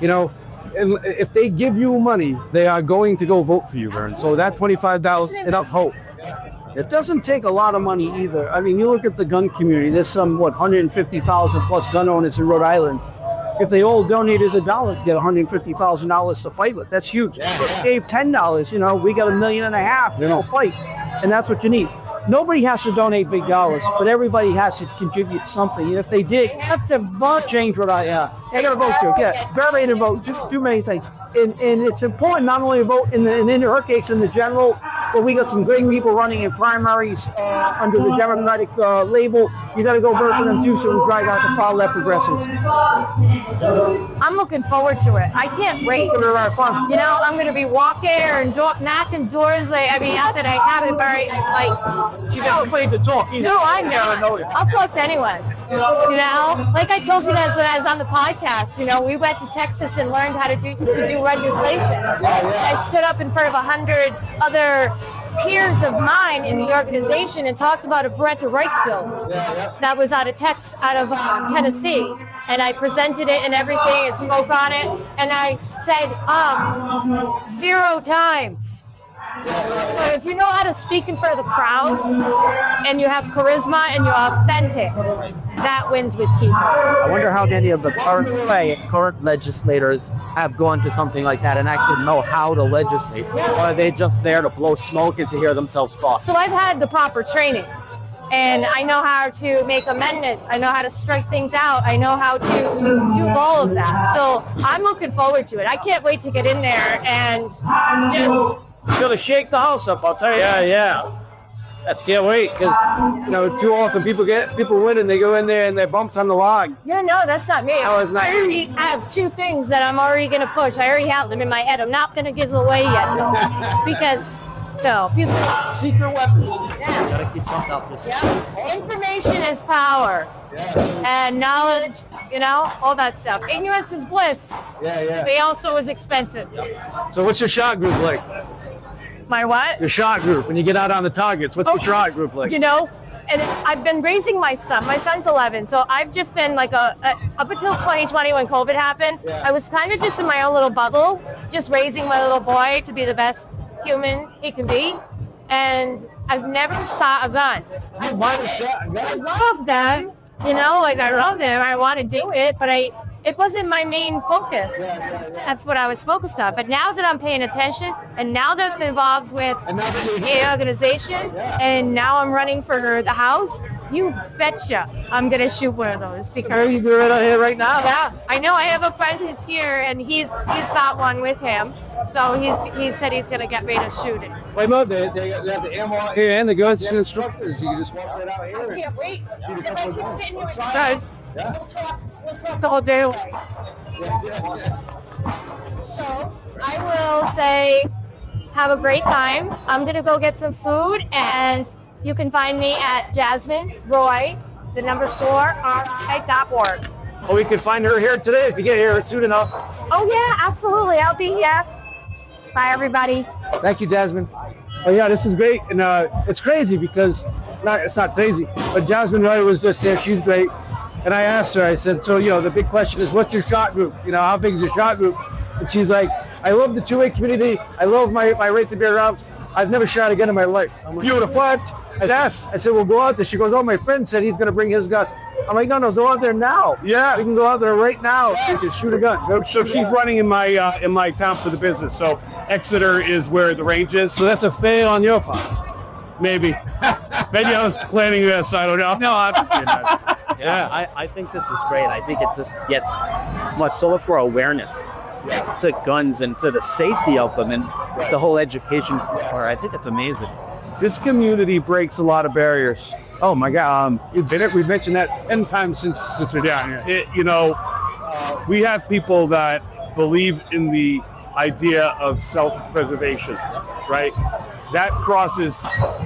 and if they give you money, they are going to go vote for you, Vern. So that $25, enough hope. it doesn't take a lot of money either. I mean, you look at the gun community, there's some, 150,000 plus gun owners in Rhode Island. If they all donated $1 to get $150,000 to fight with, that's huge. Gave $10, we got $1.5 million to fight. And that's what you need. Nobody has to donate big dollars, but everybody has to contribute something. And if they did, they have to vote, change Rhode Island. They got to vote too. Yeah, very ready to vote. Just do many things. And it's important not only to vote in her case in the general, but we got some great people running in primaries under the Democratic label. You got to go vote for them too, so we drive out the far left progressives. I'm looking forward to it. I can't wait. It's gonna be a lot of fun. I'm going to be walking and knocking doors. Not that I haven't, but She doesn't play the talk either. No, I know. I'll talk to anyone. Like I told you guys when I was on the podcast, we went to Texas and learned how to do legislation. I stood up in front of 100 other peers of mine in the organization and talked about a parental rights bill that was out of Tennessee. And I presented it and everything and spoke on it. And I said 0 times. But if you know how to speak in front of the crowd and you have charisma and you're authentic, that wins with people. I wonder how many of the current legislators have gone to something like that and actually know how to legislate. Or are they just there to blow smoke and to hear themselves talk? So I've had the proper training. And I know how to make amendments. I know how to strike things out. I know how to do all of that. So I'm looking forward to it. I can't wait to get in there and just... It's gonna shake the house up, I'll tell you. Yeah. I can't wait, because too often people win and they go in there and they're bumps on the log. Yeah, no, that's not me. No, it's not. I already have 2 things that I'm already gonna push. I already have them in my head. I'm not gonna give them away yet, though, because people. Secret weapons. Yeah. Gotta keep jumping out this. Yeah. Information is power. And knowledge, all that stuff. Ignorance is bliss. Yeah. But also is expensive. So what's your shot group like? My what? Your shot group, when you get out on the targets, what's your shot group like? And I've been raising my son. My son's 11, so I've just been like up until 2020 when COVID happened, I was kind of just in my own little bubble, just raising my little boy to be the best human he can be. And I've never thought of that. I love them, I love them. I want to do it, but it wasn't my main focus. That's what I was focused on. But now that I'm paying attention, and now that I'm involved with the organization, and now I'm running for the house, you betcha I'm gonna shoot one of those because He's right here right now. yeah, I know I have a friend who's here, and he's got one with him. So he said he's gonna get me to shoot it. Wait, no, they have the ammo out here and the guns and instructors. You can just walk right out here. I can't wait. If I keep sitting here with you Guys, we'll talk the whole day away. So I will say, have a great time. I'm gonna go get some food, and you can find me at Jasmine Roy, the number 4ri.org. oh, we can find her here today if you get here soon enough. Oh yeah, absolutely. I'll be here. Bye, everybody. Thank you, Jasmine. Oh yeah, this is great, and it's crazy because it's not crazy, but Jasmine Roy was just there. She's great, and I asked her. I said, so the big question is, what's your shot group? How big is your shot group? And she's like, I love the two-way community. I love my right to bear arms. I've never shot again in my life. I'm like, beautiful. What? Yes. I said, well, go out there. She goes, oh, my friend said he's gonna bring his gun. I'm like, no, go out there now. Yeah. We can go out there right now. She says, shoot a gun. Go So she's running in my town for the business. So Exeter is where the range is. So that's a fail on your part. Maybe I was planning this. I don't know. No, I'm Yeah, I think this is great. I think it just gets much so for awareness to guns and to the safety of them and the whole education part. I think it's amazing. This community breaks a lot of barriers. Oh my God. We've mentioned that 10 times since we're down here. We have people that believe in the idea of self-preservation, right? That crosses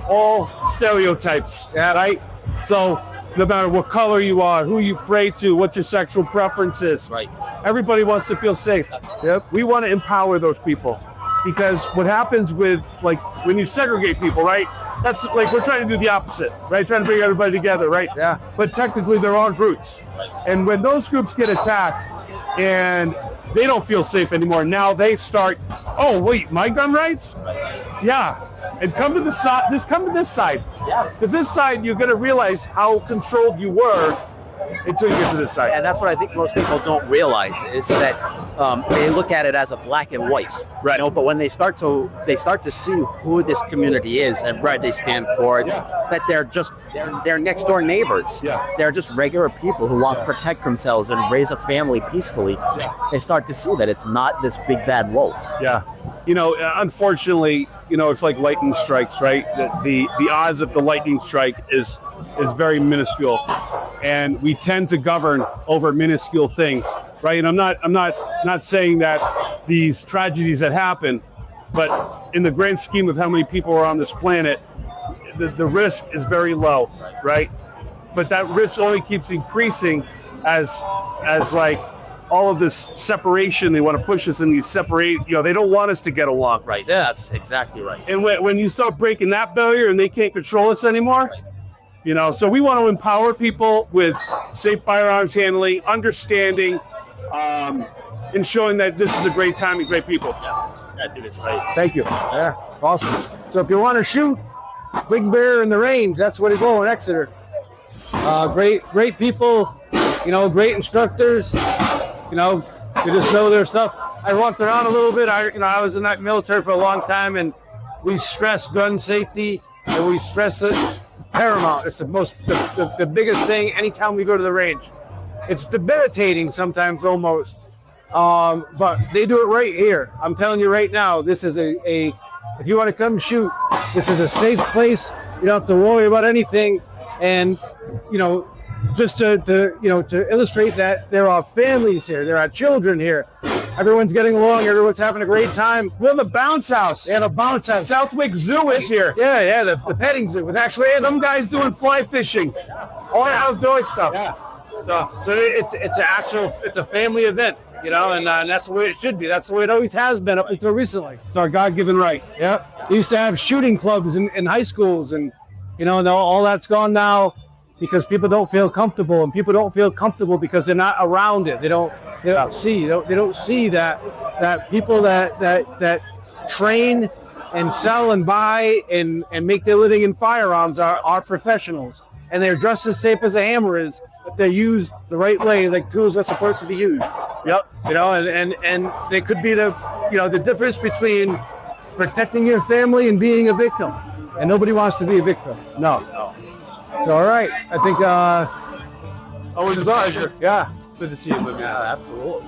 all stereotypes, right? So no matter what color you are, who you pray to, what your sexual preference is, Right. everybody wants to feel safe. Yep. We want to empower those people, because what happens with, like, when you segregate people, right? That's like, we're trying to do the opposite, right? Trying to bring everybody together, right? Yeah. But technically there are groups. And when those groups get attacked and they don't feel safe anymore, now they start, oh wait, my gun rights? Yeah. And come to this side. Yeah. Because this side, you're gonna realize how controlled you were until you get to this side. And that's what I think most people don't realize is that they look at it as a black and white, Right. But when they start to see who this community is and what they stand for, that they're next door neighbors. Yeah. They're just regular people who want to protect themselves and raise a family peacefully. They start to see that it's not this big bad wolf. Yeah. Unfortunately, it's like lightning strikes, right? The odds of the lightning strike is very minuscule, and we tend to govern over minuscule things, right? And I'm not saying that these tragedies that happen, but in the grand scheme of how many people are on this planet, the risk is very low, right? But that risk only keeps increasing as like all of this separation. They want to push us in these separate, they don't want us to get along. Right. That's exactly right. And when you start breaking that barrier and they can't control us anymore, so we want to empower people with safe firearms handling, understanding, and showing that this is a great time and great people. I think it's great. Thank you. Yeah, awesome. So if you want to shoot Big Bear in the range, that's where to go in Exeter. Great people, great instructors. They just know their stuff. I walked around a little bit. I was in that military for a long time, and we stress gun safety, and we stress it paramount. It's the biggest thing anytime we go to the range. It's debilitating sometimes almost, but they do it right here. I'm telling you right now, this is if you want to come shoot, this is a safe place. You don't have to worry about anything, and just to illustrate that there are families here, there are children here. Everyone's getting along. Everyone's having a great time. We're the bounce house. Yeah, the bounce house. Southwick Zoo is here. Yeah, the petting zoo. With actually, Some guys doing fly fishing, all outdoor stuff. yeah. So it's a family event, and that's the way it should be. That's the way it always has been up until recently. It's our God-given right. Yeah, they used to have shooting clubs in high schools, and all that's gone now because people don't feel comfortable, and people don't feel comfortable because they're not around it. They don't see that people that train and sell and buy and make their living in firearms are professionals, and they're just as safe as a hammer is, if they're used the right way, like tools are supposed to be used. Yep. You know, and they could be the difference between protecting your family and being a victim. And nobody wants to be a victim. No. So, all right. I think Always a pleasure. yeah. Good to see you, man. Yeah, absolutely.